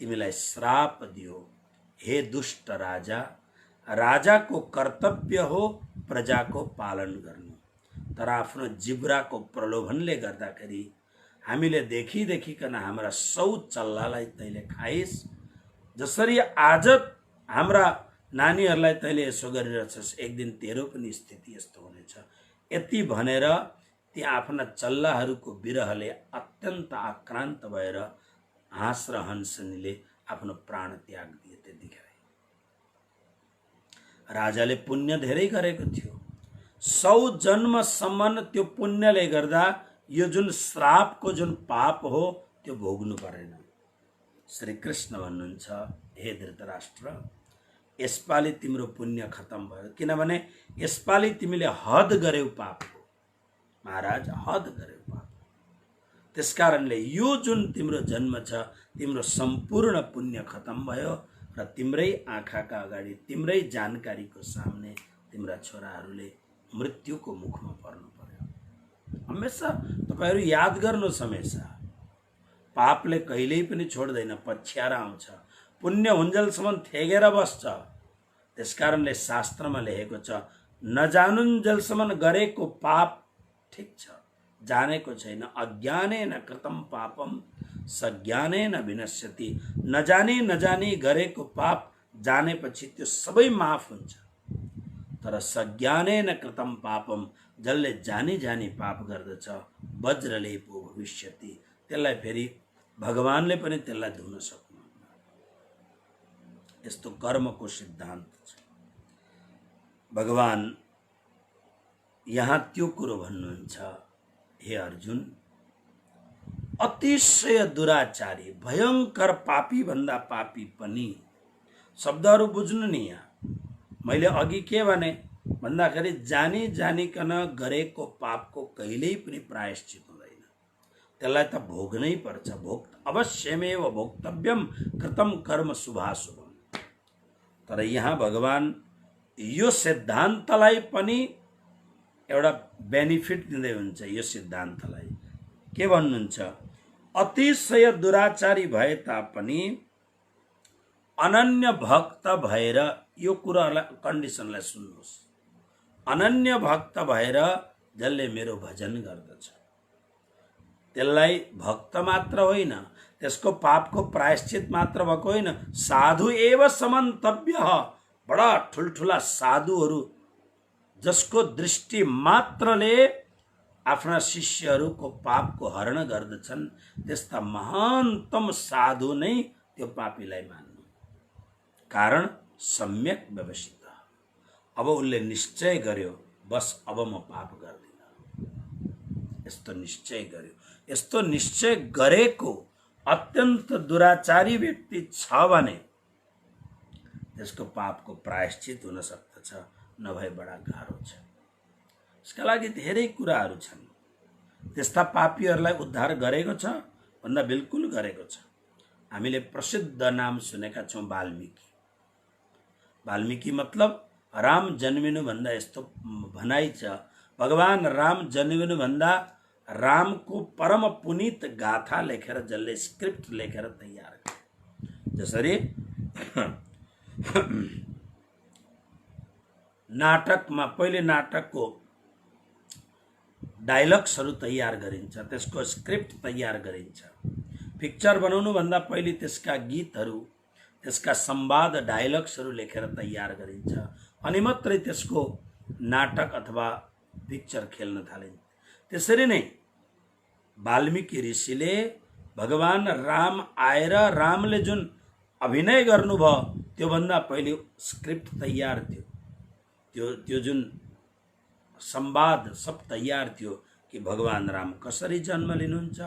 तिमीलाई श्राप दियो, हे दुष्ट राजा, राजाको कर्तव्य हो प्रजाको पालन गर्नु, तर आफ्नो जिब्राको प्रलोभनले गर्दाखेरि हामीले देखिकन हाम्रा 100 चल्लालाई तैले खाइस्। जसरी आज हाम्रा नानीहरूलाई तैले यसो गरिरहेछस्, एक दिन तेरो पनि स्थिति यस्तो हुनेछ। यति भनेर ती आफ्ना चल्लाहरूको विरहले अत्यन्त आक्रान्त भएर हाँस र हंसनीले आफ्नो प्राण त्याग दिए। त्यतिखेर राजाले पुण्य धेरै गरेको थियो। 100 जन्मसम्म त्यो पुण्यले गर्दा यो जुन श्रापको जुन पाप हो त्यो भोग्नु परेन। श्री कृष्ण भन्नुहुन्छ, हे धृतराष्ट्र, यसपालि तिम्रो पुण्य खत्म भयो, किनभने यसपालि तिमीले हद गर्यौ पापको। महाराज, हद गर्यौ पाप। त्यसकारणले यो जुन तिम्रो जन्म छ, तिम्रो सम्पूर्ण पुण्य खत्म भयो र तिम्रै आँखाका अगाडि, तिम्रै जानकारीको सामने तिम्रा छोराहरूले मृत्युको मुखमा पर्नु पर्यो। हमेशा तपाईहरु याद गर्नुहोस्, हमेशा पापले कहिल्यै पनि छोड्दैन, पछ्याएर आउँछ, पुण्य हुन्जेलसम्म थेगेर बस्छ। त्यसकारणले शास्त्रमा लेखेको छ, नजानुन्जेलसम्म गरेको पाप ठिक छ, जानेको छैन, अज्ञानेन कृतं पापम सज्ञानेन विनश्यति। नजानी गरेको पाप जानेपछि त्यो सबै माफ हुन्छ, तर सज्ञानेन कृतं पापम, जसले जानी पाप गर्दछ, वज्रलेपो भविष्यति, त्यसलाई फेरि भगवानले पनि त्यसलाई धुन सक्नुहुन्न। यस्तो कर्मको सिद्धान्त छ। भगवान यहाँ त्यो कुरो भन्नुहुन्छ, हे अर्जुन, अतिशय दुराचारी भयंकर पापी भन्दा पापी पनि, शब्दहरू बुझ्नु नि। यहाँ मैले अघि के भने भन्दाखेरि जानिकन गरेको पापको कहिल्यै पनि प्रायश्चित हुँदैन, त्यसलाई त भोग्नै पर्छ। अवश्यमेव भोक्तव्यम कृतं कर्म शुभाशुभम। तर यहाँ भगवान यो सिद्धान्तलाई पनि एउटा बेनिफिट दिँदै हुन्छ। यो सिद्धान्तलाई के भन्नुहुन्छ, अतिशय दुराचारी भए तापनि अनन्य भक्त भएर, यो कुरालाई कन्डिसनलाई सुन्नुहोस्, अनन्य भक्त भएर जसले मेरो भजन गर्दछ, त्यसलाई भक्त मात्र होइन, त्यसको पापको प्रायश्चित मात्र भएको होइन, साधु एव समन्तव्य, बडा ठुल्ठुला साधुहरू जसको दृष्टि मात्रले आफ्ना शिष्यहरूको पापको हरण गर्दछन्, त्यस्ता महानतम साधु नै त्यो पापीलाई मान्नु। कारण सम्यक व्यवस्थित। अब उसले निश्चय गर्यो, बस अब म पाप गर्दिन, यस्तो निश्चय गर्यो। यस्तो निश्चय गरेको अत्यन्त दुराचारी व्यक्ति छ भने त्यसको पापको प्रायश्चित हुन सक्दछ, नभए बडा गाह्रो छ। यसका लागि धेरै कुराहरू छन्। त्यस्ता पापीहरूलाई उद्धार गरेको छ भन्दा बिल्कुल गरेको छ। हामीले प्रसिद्ध नाम सुनेका छौँ, वाल्मीकि मतलब राम जन्मिनु भन्दा यस्तो भनाइ छ, भगवान राम जन्मिनु भन्दा रामको परम पुनीत गाथा लेखेर, जसले स्क्रिप्ट लेखेर तयार गरे। जसरी नाटकमा पहिले नाटकको डायलग्सहरू तयार गरिन्छ, त्यसको स्क्रिप्ट तयार गरिन्छ। पिक्चर बनाउनुभन्दा पहिले त्यसका गीतहरू, त्यसका संवाद, डायलग्सहरू लेखेर तयार गरिन्छ, अनि मात्रै त्यसको नाटक अथवा पिक्चर खेल्न थालिन्छ। त्यसरी नै वाल्मीकि ऋषिले भगवान राम आएर रामले जुन अभिनय गर्नुभयो त्योभन्दा पहिले स्क्रिप्ट तयार थियो, त्यो जुन संवाद सब तयार थियो कि भगवान राम कसरी जन्म लिनुहुन्छ,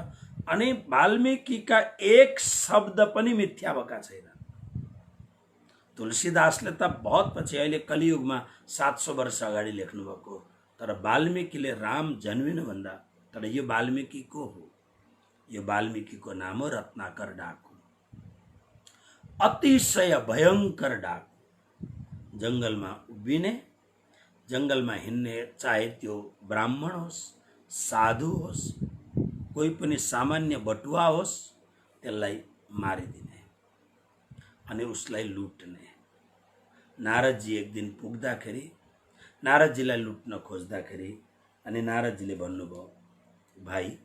अनि वाल्मीकिका एक शब्द पनि मिथ्या भएका छैन। तुलसीदासले त बहुत पछि, अहिले कलियुगमा 700 वर्ष अगाडि लेख्नु भएको, तर वाल्मीकिले राम जन्मिनुभन्दा, तर यो वाल्मीकि को हो? यो वाल्मीकिको नाम हो रत्नाकर डाकु, अतिशय भयंकर डाकु। जंगलमा उभिने, जंगलमा हिँड्ने, चाहे त्यो ब्राह्मण होस्, साधु होस्, कोही पनि सामान्य बटुवा होस्, त्यसलाई मारिदिने अनि उसलाई लुट्ने। नारदजी एक दिन पुग्दाखेरि, नारदजीलाई लुट्न खोज्दाखेरि, अनि नारदजीले भन्नुभयो, भाइ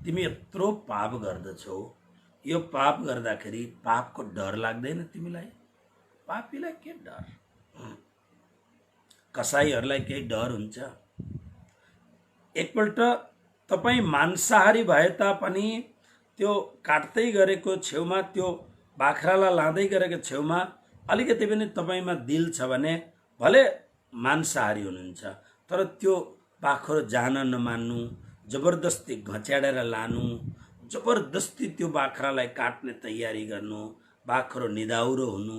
तिमी यत्रो पाप गर्दछौ, यो पाप गर्दाखेरि पापको डर लाग्दैन तिमीलाई? पापीलाई के डर? कसाईहरूलाई केही डर हुन्छ? एकपल्ट तपाईँ मांसाहारी भए तापनि त्यो काट्दै गरेको छेउमा, त्यो बाख्रालाई लाँदै गरेको छेउमा अलिकति पनि तपाईँमा दिल छ भने, भले मांसाहारी हुनुहुन्छ, तर त्यो बाख्रो जान नमान्नु, जबरदस्ती घच्याडेर लानु, जबरदस्ती त्यो बाख्रालाई काट्ने तयारी गर्नु, बाख्रो निदाउरो हुनु,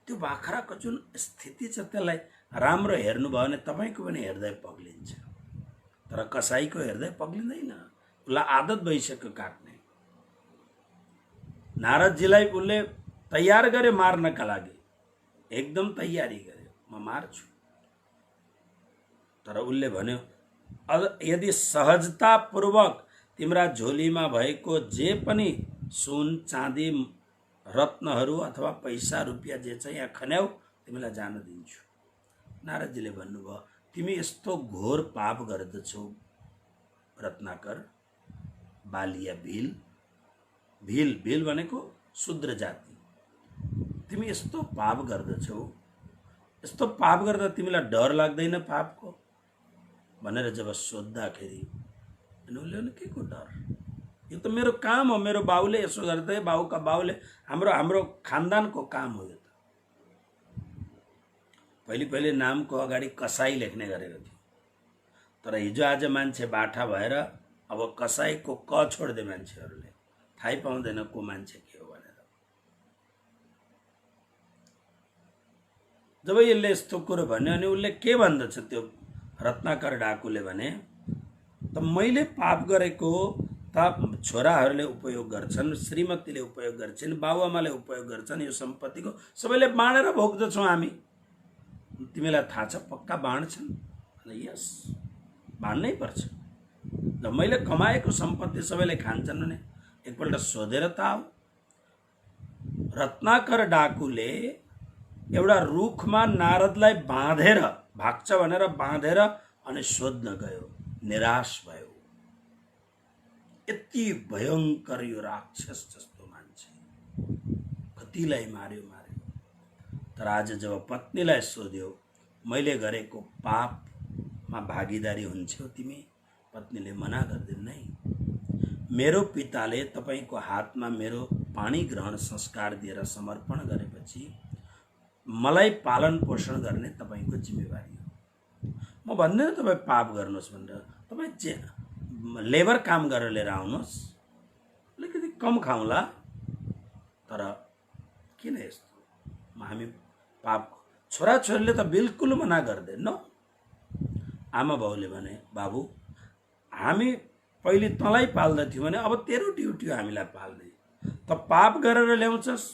त्यो बाख्राको जुन स्थिति छ त्यसलाई राम्रो हेर्नुभयो भने तपाईँको पनि हृदय पग्लिन्छ। तर कसाईको हृदय पग्लिँदैन, उसलाई आदत भइसक्यो काट्ने। नारदजीलाई उसले तयार गरे मार्नका लागि, एकदम तयारी गरे, म मार्छु। तर उसले भन्यो, यदि सहजतापूर्वक तिम्रा झोलीमा भएको जे पनि सुन चाँदी रत्नहरू अथवा पैसा रुपियाँ जे छ यहाँ खन्याउ, तिमीलाई जान दिन्छु। नारदजीले भन्नुभयो, तिमी यस्तो घोर पाप गर्दछौ रत्नाकर, बालिया भील, भील भील भनेको शूद्र जाति, तिमी यस्तो पाप गर्दछौ, यस्तो पाप गर्दा तिमीलाई डर लाग्दैन पापको भनेर जब सोद्धाखेरि, उसले के को डर? यो त मेरो काम हो, मेरो बाउले यसो गर्दै, बाउका बाउले, हाम्रो खानदानको काम हो। यो त पहिले नामको अगाडि कसाई लेख्ने गरेको थियो, तर हिजो आज मान्छे बाठा भएर अब कसाईको क छोड्दे मान्छेहरूले, थाहै पाउँदैन को मान्छे के हो भनेर। जब यसले यस्तो कुरो भन्यो अनि उसले के भन्दछ, त्यो रत्नाकर डाकुले भने, त मैले पाप गरेको त छोराहरूले उपयोग गर्छन्, श्रीमतीले उपयोग गर्छन्, बाबुआमाले उपयोग गर्छन्, यो सम्पत्तिको सबैले बाँडेर भोग्दछौँ हामी। तिमीलाई थाहा छ पक्का बाँड्छन्? यस, बाँड्नै पर्छ। जब मैले कमाएको सम्पत्ति सबैले खान्छन् भने एकपल्ट सोधेर त आऊ। रत्नाकर डाकुले एउटा रुखमा नारदलाई बाँधेर, भाग्छ भनेर बाँधेर अनि सोध्न गयो, निराश भयो। यति भयंकर यो राक्षस जस्तो मान्छे, कतिलाई मार्यो। तर आज जब पत्नीलाई सोध्यो, मैले गरेको पापमा भागीदारी हुन्छौ तिमी? पत्नीले मना गरिदिन्, नै मेरो पिताले तपाईको हातमा मेरो पानी ग्रहण संस्कार दिएर समर्पण गरेपछि मलाई पालन पोषण गर्ने तपाईको जिम्मेवारी हो। म भन्दैन तपाई पाप गर्नुहोस् भनेर, तपाई लेबर काम गरेर लिएर आउनुहोस्, अलिकति कम खाउँला, तर किन यस्तो? हामी पाप, छोराछोरीले त बिल्कुल मना गर्दैन। आमा बाउले भने, बाबु हामी पहिले तँलाई पाल्दथ्यौँ भने अब तेरो ड्युटी हो हामीलाई पाल्ने, त पाप गरेर ल्याउँछस्,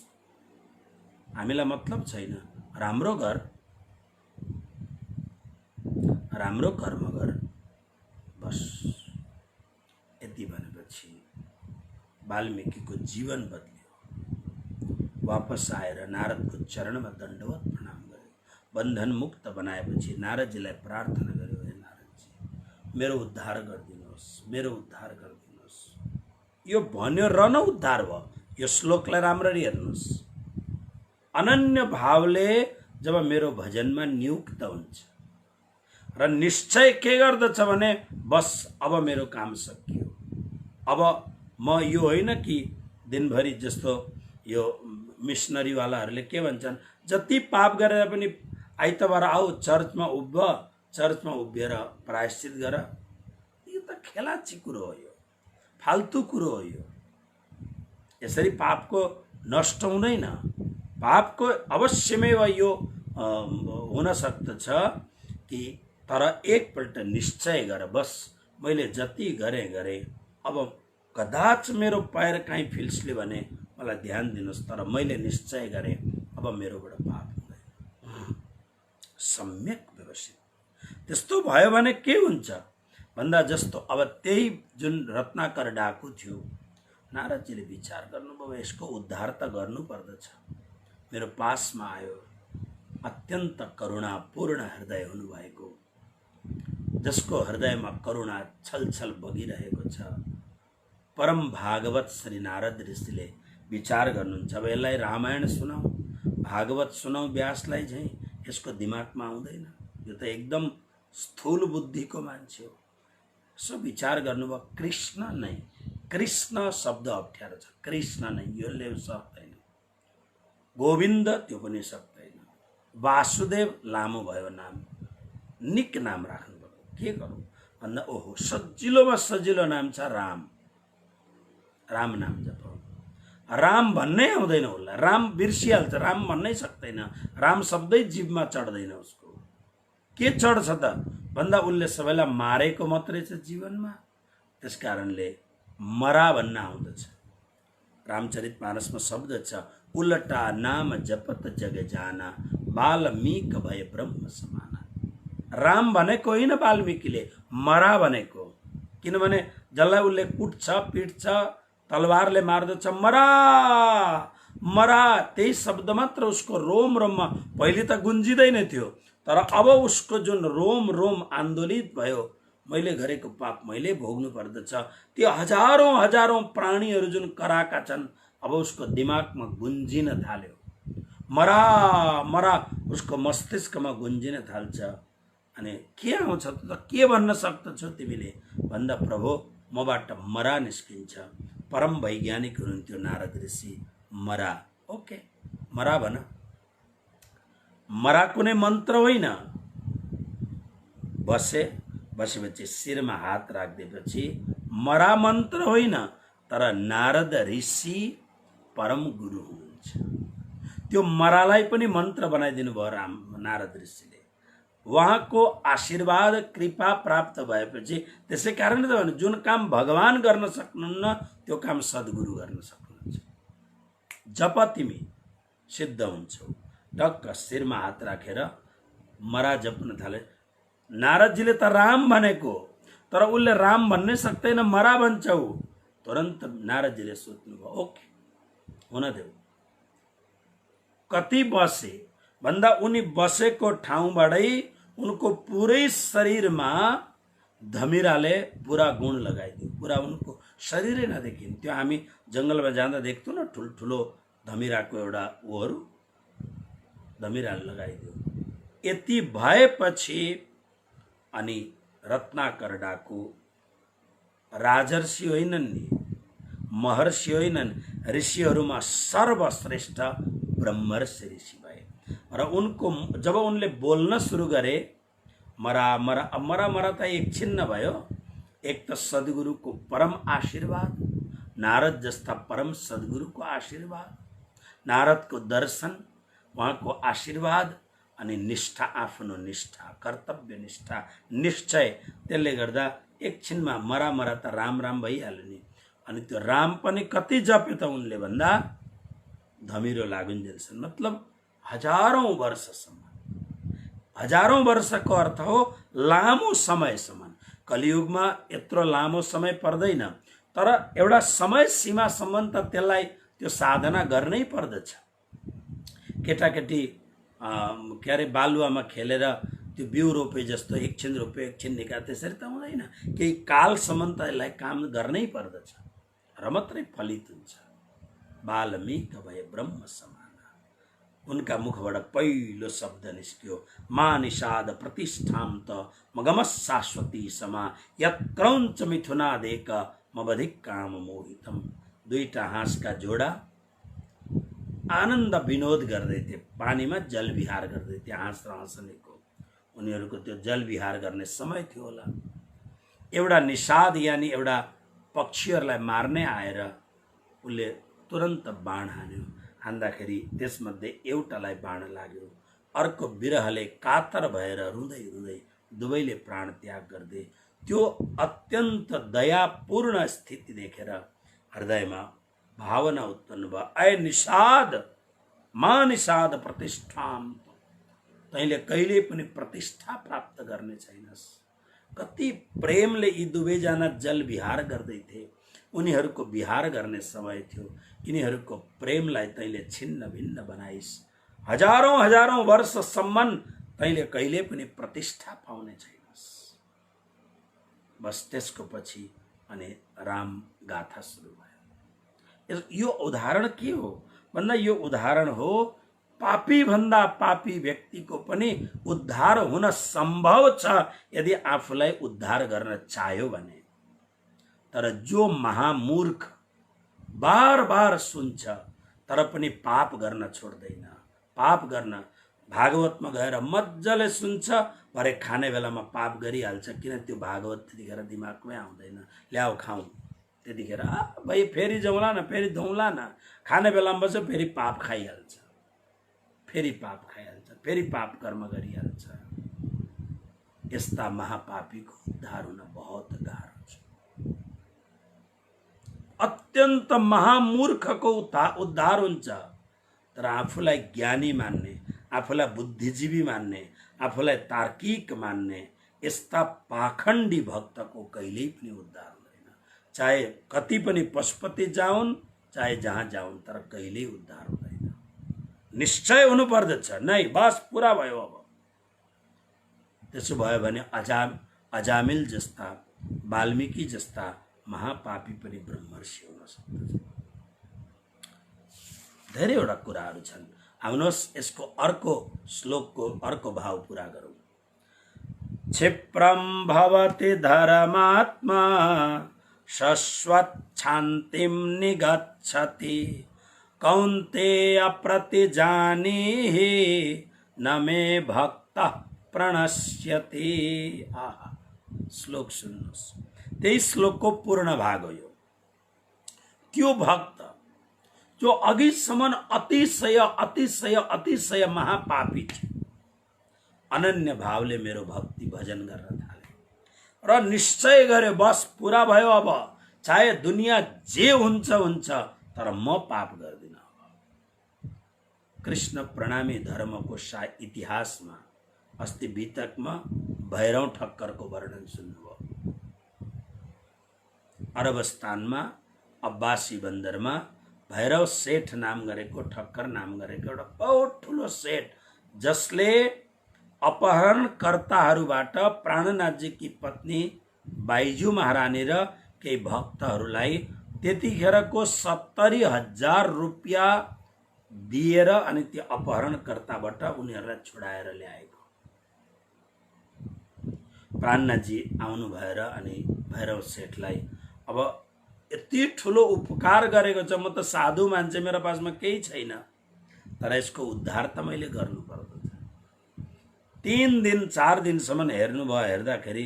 हामीलाई मतलब छैन। राम्रो गर, राम्रो कर्म गर, बस। यति भनेपछि वाल्मीकिको जीवन बदल्यो। वापस आएर नारदको चरणमा दण्डवत प्रणाम गर्यो। बन्धन मुक्त बनाएपछि नारदजीलाई प्रार्थना गर्यो, हे नारदजी मेरो उद्धार गरिदिनुहोस्, मेरो उद्धार गरिदिनुहोस्। यो भन्यो र न उद्धार भयो। यो श्लोकलाई राम्ररी हेर्नुहोस्। अनन्य भावले जब मेरो भजनमा नियुक्त हुन्छ र निश्चय के गर्दछ भने बस अब मेरो काम सकियो, अब म यो होइन कि दिनभरि जस्तो यो मिसनरीवालाहरूले के भन्छन्, जति पाप गरेर पनि आइतबार आऊ चर्चमा उभिएर प्रायश्चित गर। यो त खेलाची कुरो हो, यो फाल्तु कुरो हो। यो यसरी पापको नष्ट हुँदैन। पापको अवश्यमेव यो हुन सक्दछ कि तर एकपल्ट निश्चय गर, बस मैले जति गरेँ अब कदाच मेरो पैर कहीँ फिल्सले भने मलाई ध्यान दिनुहोस्, तर मैले निश्चय गरेँ अब मेरोबाट पाप हुँदैन। सम्यक व्यवस्थित त्यस्तो भयो भने के हुन्छ भन्दा जस्तो अब त्यही जुन रत्नाकर डाकु थियो, नारदजीले विचार गर्नुभयो यसको उद्धार त गर्नुपर्दछ। मेरो पासमा आयो, अत्यन्त करुणापूर्ण हृदय हुनुभएको, जसको हृदयमा करुणा छलछल बगिरहेको छ। परम भागवत श्री नारद ऋषिले विचार गर्नुहुन्छ, अब यसलाई रामायण सुनाऊ, भागवत सुनाऊ व्यासलाई झैँ, यसको दिमागमा आउँदैन। यो त एकदम स्थूल बुद्धिको मान्छे हो। सो विचार गर्नुभयो कृष्ण नै, कृष्ण शब्द अप्ठ्यारो छ, कृष्ण नै यो ल्याउ सक्दैन, गोविन्द त्यो पनि सक्दैन, वासुदेव लामो भयो नाम, निक नाम राख्नुभयो। के गरौँ भन्दा ओहो सजिलोमा सजिलो नाम छ राम, राम नाम जप। राम भन्नै आउँदैन उसलाई, राम बिर्सिहाल्छ, राम भन्नै सक्दैन, राम शब्दै जीवमा चढ्दैन उसको। के चढ्छ त भन्दा उसले सबैलाई मारेको मात्रै छ जीवनमा, त्यस कारणले मरा भन्न आउँदछ। रामचरितमानसमा शब्द छ, उल्टा नाम जपत जग जाना, वाल्मीकि भए ब्रह्म समाना। राम भनेको होइन वाल्मीकिले, मरा भनेको। किनभने जसलाई उसले कुट्छ पिट्छ तलवारले मार्दछ, मरा मरा, त्यही शब्द मात्र उसको रोम रोममा पहिले त गुन्जिँदैन थियो, तर अब उसको जुन रोम रोम आन्दोलित भयो, मैले गरेको पाप मैले भोग्नु पर्दछ। त्यो हजारौं हजारौं प्राणीहरू जुन कराएका छन्, अब उसको दिमागमा गुन्जिन थाल्यो, मरा मरा उसको मस्तिष्कमा गुन्जिन थाल्छ। अनि के आउँछ त के भन्न सक्दछौ तिमीले भन्दा प्रभु मबाट मरा निस्किन्छ। परम वैज्ञानिक हुनुहुन्थ्यो नारद ऋषि। मरा, ओके मरा भन। मरा कुनै मन्त्र होइन। बसेपछि शिरमा हात राख्दिएपछि मरा मन्त्र होइन, तर नारद ऋषि परम गुरु हुनुहुन्छ। त्यो मरालाई पनि मन्त्र बनाइदिनु भयो नारद ऋषिले। उहाँको आशीर्वाद कृपा प्राप्त भएपछि, त्यसै कारणले त भने जुन काम भगवान गर्न सक्नुहुन्न त्यो काम सद्गुरु गर्न सक्नुहुन्छ। जप तिमी सिद्ध हुन्छौ। टक्क शिरमा हात राखेर मरा जप्न थाले। नारदजीले त राम भनेको, तर उसले राम भन्नै सक्दैन, मरा भन्छौ। तुरन्त नारदजीले सोच्नुभयो ओके हुन देऊ। कति बसे भन्दा उनी बसेको ठाउँबाटै उनको पुरै शरीरमा धमिराले पुरा गुण लगाइदियो। पुरा उनको शरीरै नदेखिन्थ्यो। हामी जङ्गलमा जाँदा देख्थ्यौँ न ठुल्ठुलो धमिराको एउटा ओहरू, धमिराले लगाइदियो। यति भएपछि अनि रत्नाकर डाकु राजर्षि होइनन् नि, महर्षि होइनन्, ऋषिहरूमा सर्वश्रेष्ठ ब्रह्मर्षि ऋषि भए। र उनको जब उनले बोल्न सुरु गरे, मरा मरा मरा मरा त एकछिन नभयो। एक त सद्गुरुको परम आशीर्वाद, नारद जस्ता परम सद्गुरुको आशीर्वाद, नारदको दर्शन, उहाँको आशीर्वाद, अनि निष्ठा, आफ्नो निष्ठा, कर्तव्य निष्ठा, निश्चय, त्यसले गर्दा एकछिनमा मरा मरा त राम राम भइहाल्यो नि। अनि त्यो राम पनि कति जप्यो त उनले भन्दा धमिरो लागुन्जेलसम्म, मतलब हजारौं वर्षसम्म। हजारौं वर्षको अर्थ हो लामो समयसम्म। कलियुगमा यत्रो लामो समय पर्दैन, तर एउटा समय सीमासम्म त त्यसलाई त्यो साधना गर्नै पर्दछ। केटाकेटी के अरे बालुवामा खेलेर त्यो बिउ रोपे जस्तो एकछिन रोप्यो एकछिन निकाल त्यसरी त हुँदैन। केही कालसम्म त यसलाई काम गर्नै पर्दछ र मात्रै फलित हुन्छ। वाल्मीक भए ब्रह्म समान, उनका मुखबाट पहिलो शब्द निस्क्यो मा निषाद प्रतिष्ठाम त मगम शाश्वती समा यत्रौंच मिथुनादेक मबधिक काम मोहितम। दुईटा हाँसका जोडा आनन्द विनोद गर्दै थिए, पानीमा जल विहार गर्दै थिए। हाँस र हाँसनीको उनीहरूको त्यो जल विहार गर्ने समय थियो होला। एउटा निषाद यानि एउटा पक्षीहरूलाई मार्ने आएर उसले तुरन्त बाण हान्यो। हान्दाखेरि त्यसमध्ये एउटालाई बाण लाग्यो, अर्को बिरहले कातर भएर रुँदै रुँदै दुवैले प्राण त्याग गर्दै। त्यो अत्यन्त दयापूर्ण स्थिति देखेर हृदयमा भावना उत्पन्न भयो, ऐ निषाद मा निषाद प्रतिष्ठाम, तैँले कहिले पनि प्रतिष्ठा प्राप्त गर्ने छैनस्। कति प्रेमले यी दुवैजना जल विहार गर्दै थिए। उनीहरूको विहार गर्ने समय थियो। यिनीहरूको प्रेमलाई तैँले छिन्न भिन्न बनाइस्। हजारौं हजारौं वर्षसम्म तैँले कहिले पनि प्रतिष्ठा पाउने छैनस्। बस त्यसको पछि अनि राम गाथा सुरु भयो। यो उदाहरण के हो भन्दा यो उदाहरण हो पापी भन्दा पापी व्यक्तिको पनि उद्धार हुन सम्भव छ यदि आफूलाई उद्धार गर्न चाह्यो भने। तर जो महामूर्ख बार बार सुन्छ तर पनि पाप गर्न छोड्दैन, पाप गर्न भागवतमा गएर मजाले सुन्छ, भरे खाने बेलामा पाप गरिहाल्छ। किन त्यो भागवत त्यतिखेर दिमागमै आउँदैन, ल्याऊ खाऊ, त्यतिखेर भाइ फेरि जाउँला न, फेरि धौँला न, खाने बेलामा बस्छ फेरि पाप खाइहाल्छ, फेरि पाप खाइहाल्छ, फेरि पाप कर्म गरिहाल्छ। यस्ता महापापीको उद्धार हुन बहुत गाह्रो छ। अत्यन्त महामूर्खको उद्धार हुन्छ, तर आफूलाई ज्ञानी मान्ने, आफूलाई बुद्धिजीवी मान्ने, आफूलाई तार्किक मान्ने यस्ता पाखण्डी भक्तको कहिल्यै पनि उद्धार हुँदैन। चाहे कति पनि पशुपति जाउन्, चाहे जहाँ जाउन्, तर कहिल्यै उद्धार हुँदैन। निश्चय हुनु पर्दछ, नै बस पुरा भयो। अब त्यसो भयो भने अजामिल जस्ता, वाल्मीकि जस्ता महापापी पनि ब्रह्मर्षि हुन सक्दछ। धेरैवटा कुराहरू छन्। आउनुहोस् यसको अर्को श्लोकको अर्को भाव पूरा गरौँ। क्षिप्रम भवति धर्मात्मा शाश्वत शान्तिम निगच्छति कौन्तेय प्रतिजानीहि न मे भक्त प्रणश्यति। आहा, श्लोक सुन्नुहोस्। त्यही श्लोकको पूर्ण भाग हो यो। त्यो भक्त जो अघिसम्म अतिशय अतिशय अतिशय महापापी थियो, अनन्य भावले मेरो भक्ति भजन गर्न थाले र निश्चय गरे बस पुरा भयो, अब चाहे दुनिया जे हुन्छ हुन्छ, तर म पाप गर्दिन। कृष्ण प्रणामी धर्मको इतिहासमा अस्ति वितकमा भैरव ठक्करको वर्णन सुन्नुभयो। अरबस्तानमा अब्बासी बन्दरमा भैरव सेठ नाम गरेको, ठक्कर नाम गरेको एउटा बहुत ठुलो सेठ, जसले अपहरणकर्ताहरूबाट प्राणनाथजीकी पत्नी बाइजू महारानी र केही भक्तहरूलाई त्यतिखेरको 70,000 रुपियाँ दिएर अनि त्यो अपहरणकर्ताबाट उनीहरूलाई छुडाएर ल्याएको। प्राणनाथजी आउनु भएर अनि भैरव सेठलाई अब यति ठुलो उपकार गरेको छ, म त साधु मान्छे, मेरो पासमा केही छैन, तर यसको उद्धार त मैले गर्नु पर्दछ। 3 दिन 4 दिनसम्म हेर्नुभयो। हेर्दाखेरि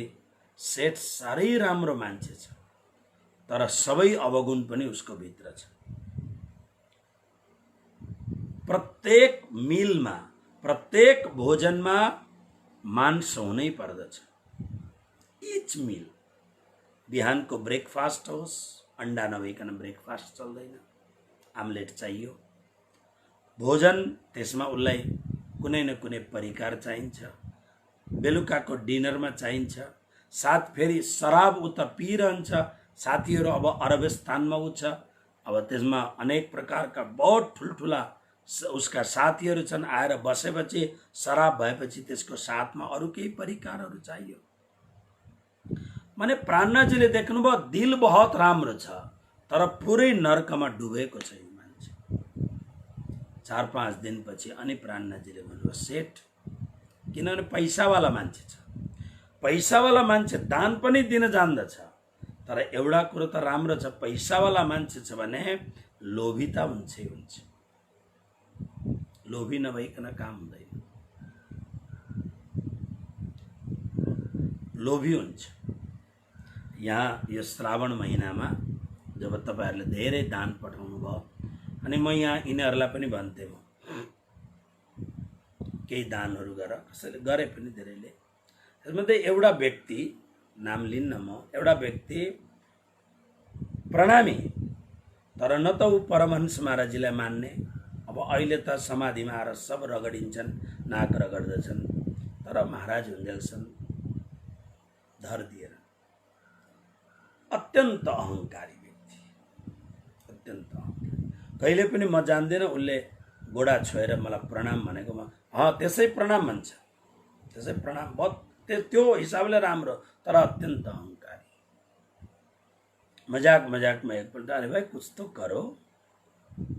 सेठ साह्रै राम्रो मान्छे छ, तर सबै अवगुण पनि उसको भित्र छ। प्रत्येक मिलमा, प्रत्येक भोजनमा मांस हुनै पर्दछ। इच मिल, बिहानको ब्रेकफास्ट होस्, अंडा नभइकन ब्रेकफास्ट चल्दैन, आमलेट चाहियो। भोजन त्यसमा उसलाई कुनै न कुनै परिकार चाहिन्छ। बेलुकाको डिनरमा चाहिन्छ। साथ फेरि शराब उता पिइरहन्छ। साथीहरू अब अरबस्तानमा उ छ, अब त्यसमा अनेक प्रकारका बहुत ठुल्ठुला उसका साथीहरू छन्, आएर बसेपछि शराब भएपछि त्यसको साथमा अरू केही परिकारहरू चाहियो। माने प्राणनाथजीले देख्नुभयो दिल बहुत राम्रो छ तर पुरै नर्कमा डुबेको छ यो मान्छे। 4-5 दिनपछि अनि प्राणनाथजीले भन्नुभयो सेठ, किनभने पैसावाला मान्छे छ, पैसावाला मान्छे दान पनि दिन जान्दछ, तर एउटा कुरो त राम्रो छ, पैसावाला मान्छे छ भने लोभिता हुन्छै हुन्छ, लोभी नभइकन काम हुँदैन, लोभी हुन्छ। यहाँ यो श्रावण महिनामा जब तपाईहरुले धेरै दान पठाउनु भयो अनि म यहाँ यिनीहरूलाई पनि भन्थे, म केही दानहरू गर, कसैले गरे पनि धेरैले। त्यसमध्ये एउटा व्यक्ति, नाम लिन्न म, एउटा व्यक्ति प्रणामी तर न त ऊ परमहंस महाराजजीलाई मान्ने, अब अहिले त समाधिमा आएर सब रगडिन्छन्, नाक रगड्दछन्, तर महाराज हुन्जेलसम्म धर दिएर अत्यन्त अहंकारी व्यक्ति, अत्यन्त अहंकारी। कहिले पनि म जान्दिनँ उसले गोडा छोएर मलाई प्रणाम भनेको, म त्यसै प्रणाम भन्छ, त्यसै प्रणाम बहुत त्यो हिसाबले राम्रो, तर अत्यन्त अहंकारी। मजाक मजाक में एकपल्ट अरे भाई कुछ तो करो,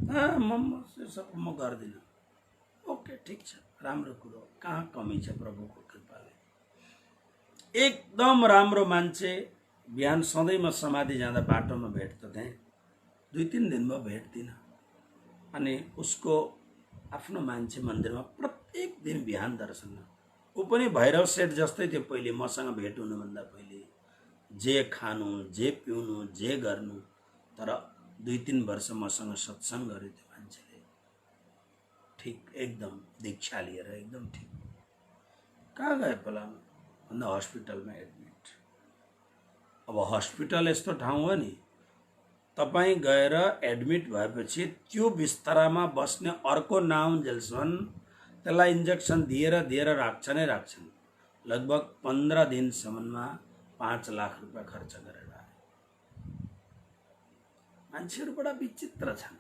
म गर्दिन। ओके ठीक छ, राम्रो कुरो, कहाँ कमी छ प्रभुको कृपाले। एकदम राम्रो मान्छे। बिहान सधैँ म समाधि जाँदा बाटोमा भेट्दो थिएँ, 2-3 दिन भयो भेट्दिनँ। अनि उसको आफ्नो मान्छे मन्दिरमा प्रत्येक दिन बिहान दर्शन, ऊ पनि भैरव सेठ जस्तै थियो पहिले, मसँग भेट हुनुभन्दा पहिले, जे खानु जे पिउनु जे गर्नु, तर 2-3 वर्ष मसँग सत्संग गर्यो त्यो मान्छेले, ठीक एकदम दीक्षा लिएर एकदम ठीक। कहाँ गए पहिला भन्दा हस्पिटलमा एडमिट। अब हस्पिटल यस्तो ठाउँ हो नि, तपाईं गएर एडमिट भएपछि त्यो बिस्तरामा बस्ने अर्को नआउन्जेलसम्म त्यसलाई इन्जेक्सन दिएर राख्छनै राख्छन्। लगभग 15 दिनसम्ममा 5 लाख रुपियाँ खर्च गरेर आए। मान्छेहरू बडा विचित्र छन्।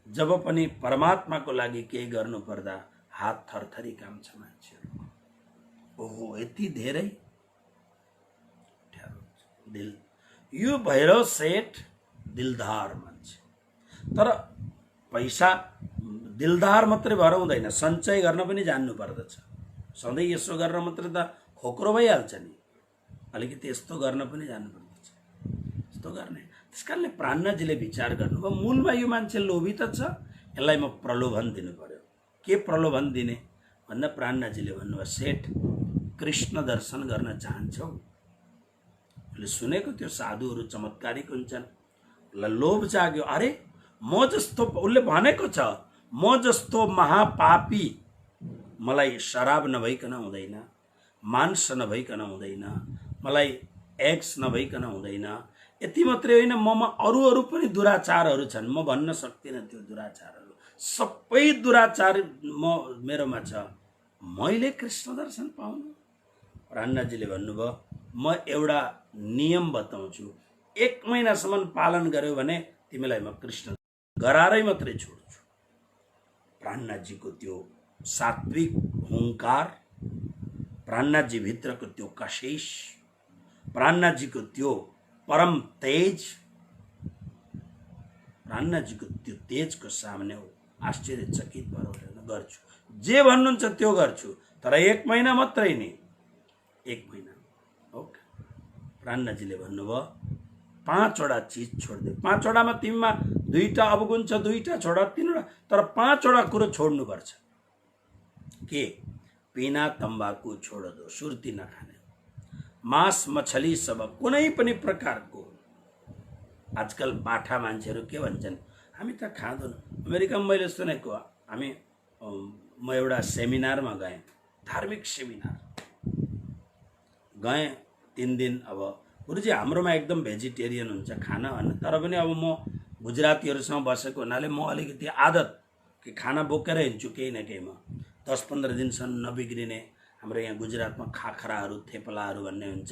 जब पनि परमात्माको लागि केही गर्नु पर्दा हात थरथरी काम्छ मान्छेहरू। ओहो यति धेरै दिल। यो भैरव सेठ दिलदार मान्छे, तर पैसा दिलदार मात्रै भएर हुँदैन, सञ्चय गर्न पनि जान्नु पर्दछ। सधैँ यसो गरेर मात्रै त खोक्रो भइहाल्छ नि, अलिकति यस्तो गर्न पनि जान्नु पर्दछ, यस्तो गर्ने। त्यसकारणले प्राणनाथजीले विचार गर्नुभयो मूलमा यो मान्छे लोभी त छ, यसलाई म प्रलोभन दिनु पर्यो। के प्रलोभन दिने भन्दा प्राणनाथजीले भन्नुभयो सेठ कृष्ण दर्शन गर्न चाहन्छौ? उसले सुनेको त्यो साधुहरू चमत्कारिक हुन्छन्, लोभ जाग्यो। अरे म जस्तो, उसले भनेको छ म जस्तो महापापी, मलाई शराब नभइकन हुँदैन, मांस नभइकन हुँदैन, मलाई एक्स नभइकन हुँदैन। यति मात्रै होइन, ममा अरू पनि दुराचारहरू छन्, म भन्न सक्दिनँ त्यो दुराचारहरू, सबै दुराचार मेरोमा छ, मैले कृष्ण दर्शन पाउनु? प्राणनाथजीले भन्नुभयो म एउटा नियम बताउँछु, 1 महिनासम्म पालन गर्यो भने तिमीलाई म कृष्ण गरारै मात्रै छोड्छु। प्राणनाथजीको त्यो सात्विक हुंकार, प्राणनाथजी भित्रको त्यो कशिश, प्राणनाथजीको त्यो परम तेज, प्राणनाथजीको त्यो तेजको सामने आश्चर्यचकित भएर गर्छु, जे भन्नुहुन्छ त्यो गर्छु, तर 1 महिना मात्रै नि, 1 महिना। ओके। प्राणनाथजीले भन्नुभयो 5वटा चिज छोड्दे, 5वटामा तिमीमा 2टा अवगुण छ, 2टा छोडा, 3वटा, तर 5वटा कुरो छोड्नुपर्छ। के? पीना तम्बाकू छोड दो, सुर्ती नखाने, मांस मछली सब कुनै पनि प्रकारको। आजकल बाठा मान्छेहरू के भन्छन्, हामी त खाँदैनौँ। अमेरिकामा मैले सुनेको, म एउटा सेमिनारमा गएँ, धार्मिक सेमिनार गएँ 3 दिन। अब गुरुजी हाम्रोमा एकदम भेजिटेरियन हुन्छ खाना भन्ने, तर पनि अब म गुजरातीहरूसँग बसेको हुनाले म अलिकति आदत कि खाना बोकेरै हिँड्छु केही न केहीमा। 10-15 दिनसम्म नबिग्रिने, हाम्रो यहाँ गुजरातमा खाखराहरू थेपलाहरू भन्ने हुन्छ,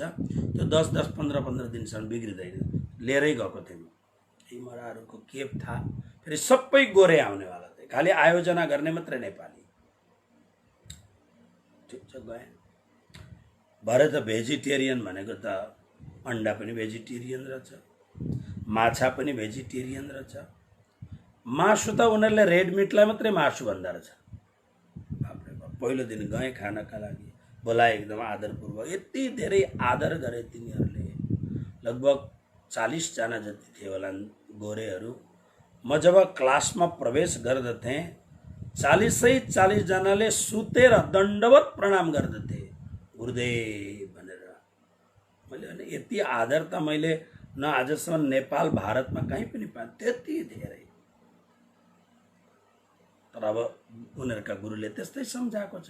त्यो 10-10, 15-15 दिनसम्म बिग्रिँदैन, लिएरै गएको थिएँ म। यी मराहरूको के थाहा, फेरि सबै गोरे आउनेवाला थिए, खाली आयोजना गर्ने मात्रै नेपाली। ठिक छ, गए। भरे त भेजिटेरियन भनेको त अन्डा पनि भेजिटेरियन रहेछ, माछा पनि भेजिटेरियन रहेछ, मासु त उनीहरूले रेड मिटलाई मात्रै मासु भन्दा रहेछ। बापरे बाप। पहिलो दिन गएँ खानका लागि, बोलाए एकदम आदरपूर्वक, यति धेरै आदर गरे तिनीहरूले। लगभग 40 जना जति थिए होला गोरेहरू। म जब क्लासमा प्रवेश गर्दथे 40 जनाले सुतेर दण्डवत प्रणाम गर्दथे, गुरुदेव भनेर। मैले भने यति आदर त मैले न आजसम्म नेपाल भारतमा कहीँ पनि पाएँ, त्यति धेरै। तर अब उनीहरूका गुरुले त्यस्तै सम्झाएको छ।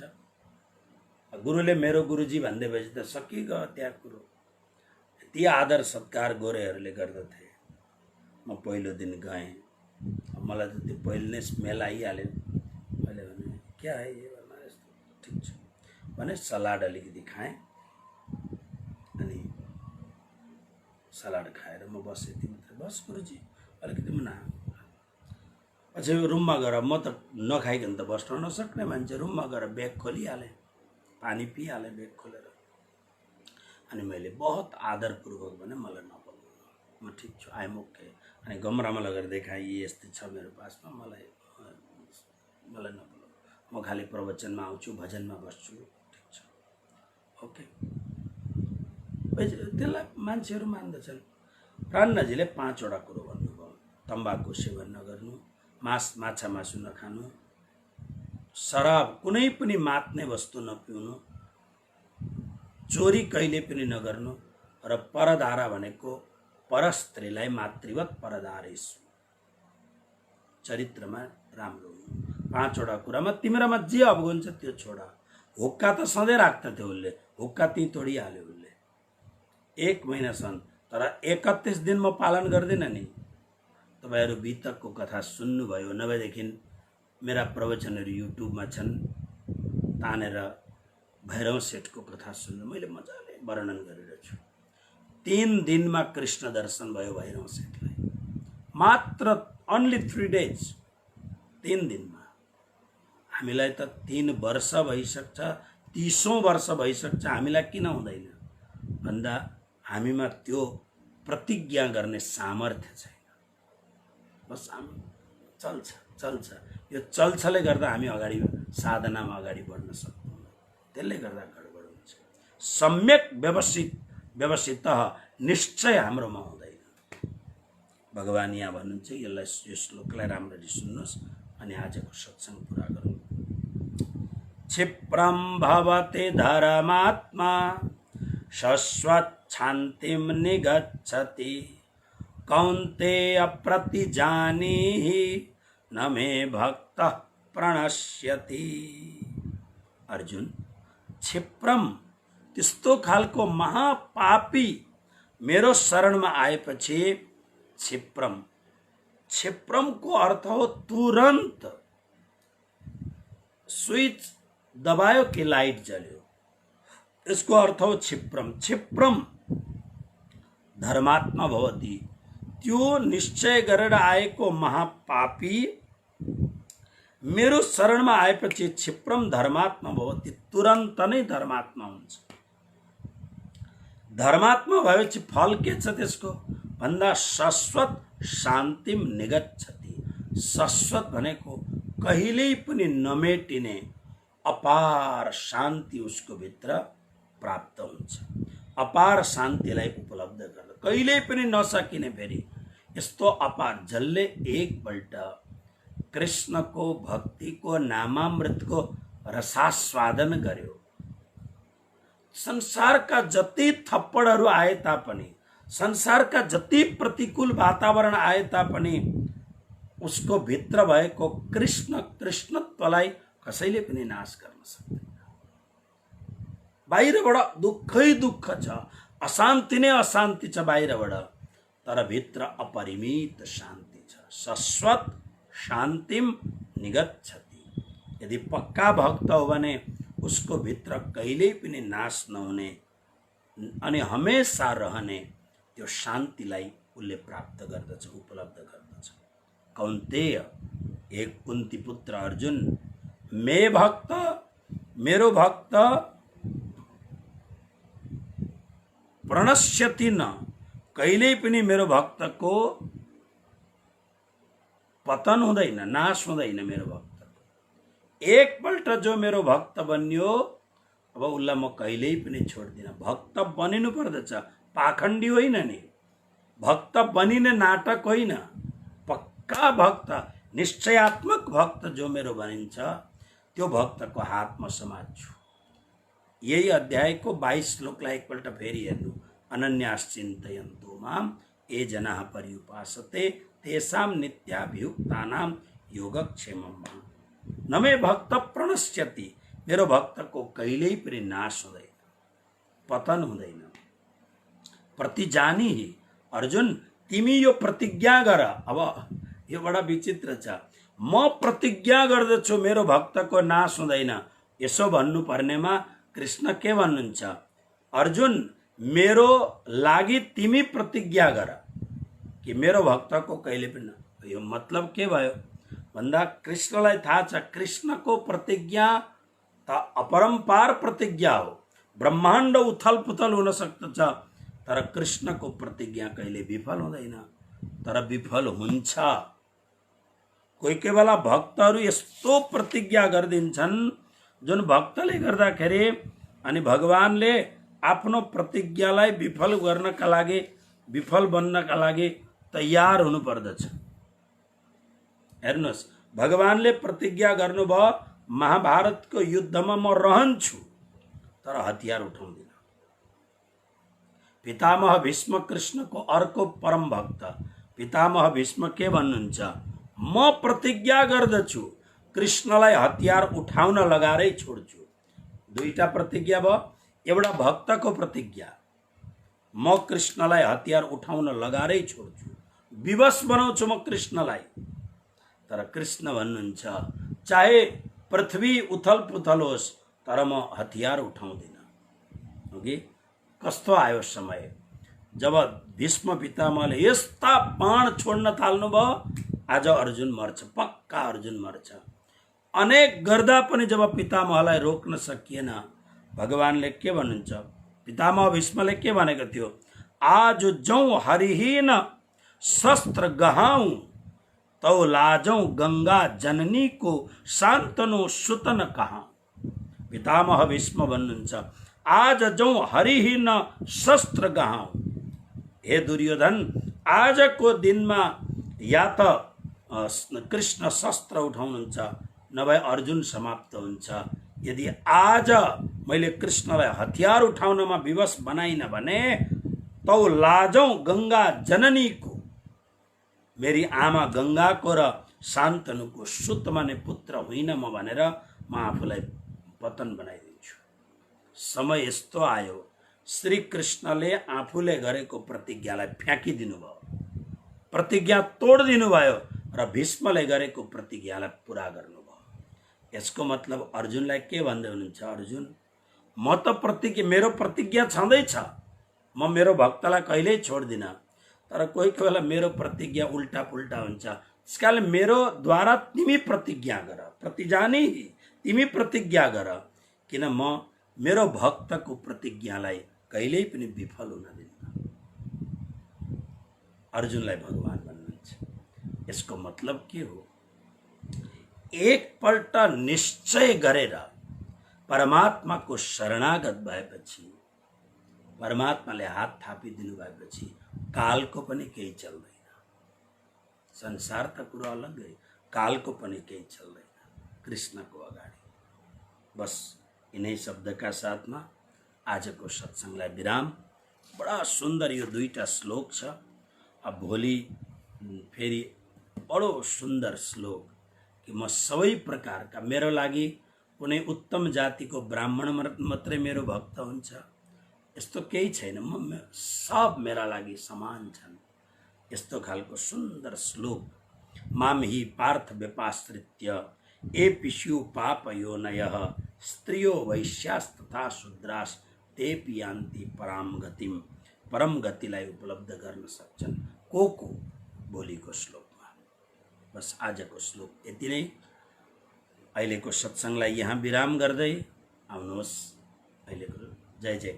गुरुले मेरो गुरुजी भन्दै भएपछि त सकिगयो त्यहाँ कुरो। यति आदर सत्कार गोरेहरूले गर्दथे। म पहिलो दिन गएँ, मलाई त त्यो पहिले नै स्मेल आइहाल्यो। मैले भने क्या है ये भन्दा यस्तो। ठिक छ भने सलाड अलिकति खाएँ, अनि सलाड खाएर म बसेँ। तिमी बस गुरुजी अलिकति मुना। पछि रुममा गएर, म त नखाइकन त बस्न नसक्ने मान्छे, रुममा गएर ब्याग खोलिहालेँ, पानी पिइहालेँ ब्याग खोलेर। अनि मैले बहुत आदरपूर्वक भने मलाई नबोल्नु, म ठिक छु, आइएम ओके। अनि गमरामा लगेर देखाएँ यस्तै छ मेरो पासमा, मलाई नबोल्नु, म खालि प्रवचनमा आउँछु, भजनमा बस्छु, ठिक छ, ओके। त्यसलाई मान्छेहरू मान्दछन्। प्राणनाजीले 5 वटा कुरो भन्नुभयो। तम्बाकु सेवन नगर्नु, माछा मासु नखानु, शराब कुनै पनि मात्ने वस्तु नपिउनु, चोरी कहिले पनि नगर्नु, र परधारा भनेको परस्त्रीलाई मातृवत परधारेस, चरित्रमा राम्रो हुनु। 5 वटा कुरामा तिम्रामा जे अवगुण छ त्यो छोड। हुक्का त सधैँ राख्दथ्यो उसले, हुक्का ती तोडिहाल्यो उसले 1 महिनासम्म। तर 31 दिन म पालन गर्दिनँ नि। तपाईहरू बितकको कथा सुन्नुभयो, नभएदेखि मेरा प्रवचनहरू युट्युबमा छन्, तानेर भैरव सेठको कथा सुन्नु, मैले मजाले वर्णन गरिरहेको छु। 3 दिनमा कृष्ण दर्शन भयो भैरव सेठलाई, मात्र ओन्ली 3 डेज, 3 दिनमा। हामीलाई त 3 वर्ष भइसक्छ, 30औं वर्ष भइसक्छ, हामीलाई किन हुँदैन भन्दा हामीमा त्यो प्रतिज्ञा गर्ने सामर्थ्य छैन। बस हामी चल्छ, यो चल्छले गर्दा हामी अगाडि साधनामा अगाडि बढ्न सक्दैनौँ। त्यसले गर्दा गडबड हुन्छ। सम्यक व्यवस्थित निश्चय हाम्रोमा हुँदैन। भगवान यहाँ भन्नुहुन्छ, यसलाई यो श्लोकलाई राम्ररी सुन्नुहोस् अनि आजको सत्संग पुरा गरौँ। क्षिप्रम भवते धर्मात्मा शाश्वत शान्तिम निगच्छति, कौन्तेय प्रतिजानीहि न मे भक्त प्रणश्यति। अर्जुन, क्षिप्रम त्यस्तो खालको महापापी मेरो शरणमा आएपछि, क्षिप्रमको अर्थ हो तुरन्त। स्विच दबायो कि लाइट जल्यो, यसको अर्थ हो क्षिप्रम धर्मात्मा भवति। त्यो निश्चय गरेर आएको महापापी मेरो शरणमा आएपछि क्षिप्रम धर्मात्मा भवति, तुरन्त नै धर्मात्मा हुन्छ। धर्मात्मा भएपछि फल के छ त्यसको भन्दा शाश्वत शान्तिम निगच्छति। शाश्वत भनेको कहिल्यै पनि नमेटिने अपार शान्ति उसको भित्र प्राप्त हुन्छ। अपार शान्तिलाई उपलब्ध गर्दा कहिल्यै पनि नसकिने फेरि यस्तो अपार, जसले एकपल्ट कृष्णको भक्तिको नामामृतको रसास्वादन गर्यो, संसारका जति थप्पडहरू आए तापनि, संसारका जति प्रतिकूल वातावरण आए तापनि उसको भित्र भएको कृष्णत्वलाई कसैले पनि नाश गर्न सक्दैन। बाहिरबाट दुःखै दुःख छ, अशान्ति नै अशान्ति छ बाहिरबाट, तर भित्र अपरिमित शान्ति छ। शाश्वत शान्तिम निगच्छति। यदि पक्का भक्त हो भने उसको भित्र कहिल्यै पनि नाश नहुने अनि हमेशा रहने त्यो शान्तिलाई उसले प्राप्त गर्दछ, उपलब्ध गर्दछ। कौन्तेय, एक कुंती पुत्र अर्जुन, मेरो भक्त प्रणश्यति न, कहिल्यै पनि मेरो भक्तको पतन हुँदैन, नाश हुँदैन। मेरो भक्त एकपल्ट जो मेरो भक्त बन्यो, अब उसलाई म कहिल्यै पनि छोड्दिनँ। भक्त बनिनु पर्दछ, पाखण्डी होइन नि। भक्त बनिने नाटक होइन, पक्का भक्त, निश्चयात्मक भक्त जो मेरो बनिन्छ, त्यो भक्तको हातमा समात्छु। यही अध्यायको 22 श्लोकलाई एकपल्ट फेरि हेर्नु। अनन्याश्चिन्तयन्तो माम ये जनाः पर्युपासते तेषां नित्याभियुक्तानां योगक्षेमं माम्। न मे भक्त प्रणश्यति, मेरो भक्तको कहिल्यै पनि नाश हुँदैन, पतन हुँदैन। प्रतिजानी अर्जुन, तिमी यो प्रतिज्ञा गर। अब यो बडा विचित्र छ। म प्रतिज्ञा गर्दछु मेरो भक्तको नाश हुँदैन, यसो भन्नु पर्नेमा कृष्ण के भन्नुहुन्छ? अर्जुन, मेरो लागि तिमी प्रतिज्ञा गर कि मेरो भक्तको कहिले पनि। यो मतलब के भयो भन्दा कृष्णलाई थाहा छ कृष्णको प्रतिज्ञा त अपरम्पार प्रतिज्ञा हो। ब्रह्माण्ड उथल पुथल हुन सक्दछ, तर कृष्णको प्रतिज्ञा कहिले विफल हुँदैन, तर विफल हुन्छ। कोही कोही बेला भक्तहरू यस्तो प्रतिज्ञा गरिदिन्छन् जुन भक्तले गर्दाखेरि अनि भगवानले आफ्नो प्रतिज्ञालाई विफल गर्नका लागि, विफल बन्नका लागि तयार हुनु पर्दछ। हेर्नुहोस्, भगवानले प्रतिज्ञा गर्नुभयो महाभारतको युद्धमा म रहन्छु, तर हतियार उठाउँदिन। पितामह भीष्म कृष्णको अर्को परम भक्त पितामह भीष्म के भन्नुहुन्छ? म प्रतिज्ञा गर्दछु कृष्णलाई हतियार उठाउन लगाएरै छोड्छु। दुईटा प्रतिज्ञा भयो। एउटा भक्तको प्रतिज्ञा, म कृष्णलाई हतियार उठाउन लगाएरै छोड्छु, विवश बनाउँछु म कृष्णलाई। तर कृष्ण भन्नुहुन्छ चाहे पृथ्वी उथल पुथल होस्, तर म हतियार उठाउँदिन। ओके, कस्तो आयो समय जब भीष्म पितामहले यस्ता बाण छोड्न थाल्नुभयो, आज अर्जुन मर्छ, पक्का अर्जुन मर्छ। अनेक गर्दा पनि जब पितामहलाई रोक्न सकिएन, भगवानले के भन्नुहुन्छ? पितामह भीष्मले के भनेको थियो? आज जौं हरिहीन शस्त्र गहाऊं, तौ लाजौं गंगा जननी को शान्तनु सुतन कहाँ। पितामह भीष्म भन्नुहुन्छ आज जौं हरिहीन शस्त्र गहाऊं। हे दुर्योधन, आजको दिनमा या त कृष्ण शस्त्र उठाउनुहुन्छ, नभए अर्जुन समाप्त हुन्छ। यदि आज मैले कृष्णलाई हतियार उठाउनमा विवश बनाइन भने तौ लाजौं गंगा जननीको, मेरी आमा गंगाको र शान्तनुको सुत माने पुत्र होइन म भनेर म आफूलाई पतन बनाइदिन्छु। समय यस्तो आयो, श्री कृष्णले आफूले गरेको प्रतिज्ञालाई फ्याँकिदिनु भयो, प्रतिज्ञा तोडिदिनु भयो र भीष्मले गरेको प्रतिज्ञालाई पुरा गर्नुभयो। यसको मतलब अर्जुनलाई के भन्दै हुनुहुन्छ? अर्जुन, म त मेरो प्रतिज्ञा छँदैछ, म मेरो भक्तलाई कहिल्यै छोड्दिन, तर कोही कोही बेला मेरो प्रतिज्ञा उल्टा पुल्टा हुन्छ। त्यसकारण मेरो द्वारा तिमी प्रतिज्ञा गर, प्रतिजानी तिमी प्रतिज्ञा गर, किन म मेरो भक्तको प्रतिज्ञालाई कहिल्यै पनि विफल हुन दिन्न। अर्जुनलाई भगवान भन्नुहुन्छ। यसको मतलब के हो? एकपल्ट निश्चय गरेर परमात्माको शरणागत भएपछि, परमात्माले हात थापिदिनु भएपछि कालको पनि केही चल्दैन। संसार त कुरा अलग्गै, कालको पनि केही चल्दैन कृष्णको अगाडि। बस यिनै शब्दका साथमा आजको सत्संगलाई विराम। बडा सुन्दर यो दुईटा श्लोक छ। अब भोलि फेरि बडो सुन्दर श्लोक कि म सबै प्रकारका, मेरो लागि कुनै उत्तम जातिको ब्राह्मण मात्रै मेरो भक्त हुन्छ यस्तो केही छैन, म सब मेरा लागि समान छन्। यस्तो खालको सुन्दर श्लोक। माम हि पार्थ व्यपाश्रित्य एपिष्यु पापयोनयः स्त्रियो वैश्यास्तथा शूद्रास तेपि यान्ति पराम गतिम। परम गतिलाई उपलब्ध गर्न सक्छन् को भोलिको श्लोकमा। बस आजको श्लोक यति नै। अहिलेको सत्सङ्गलाई यहाँ विराम गर्दै आउनुहोस्। अहिलेको जय जय।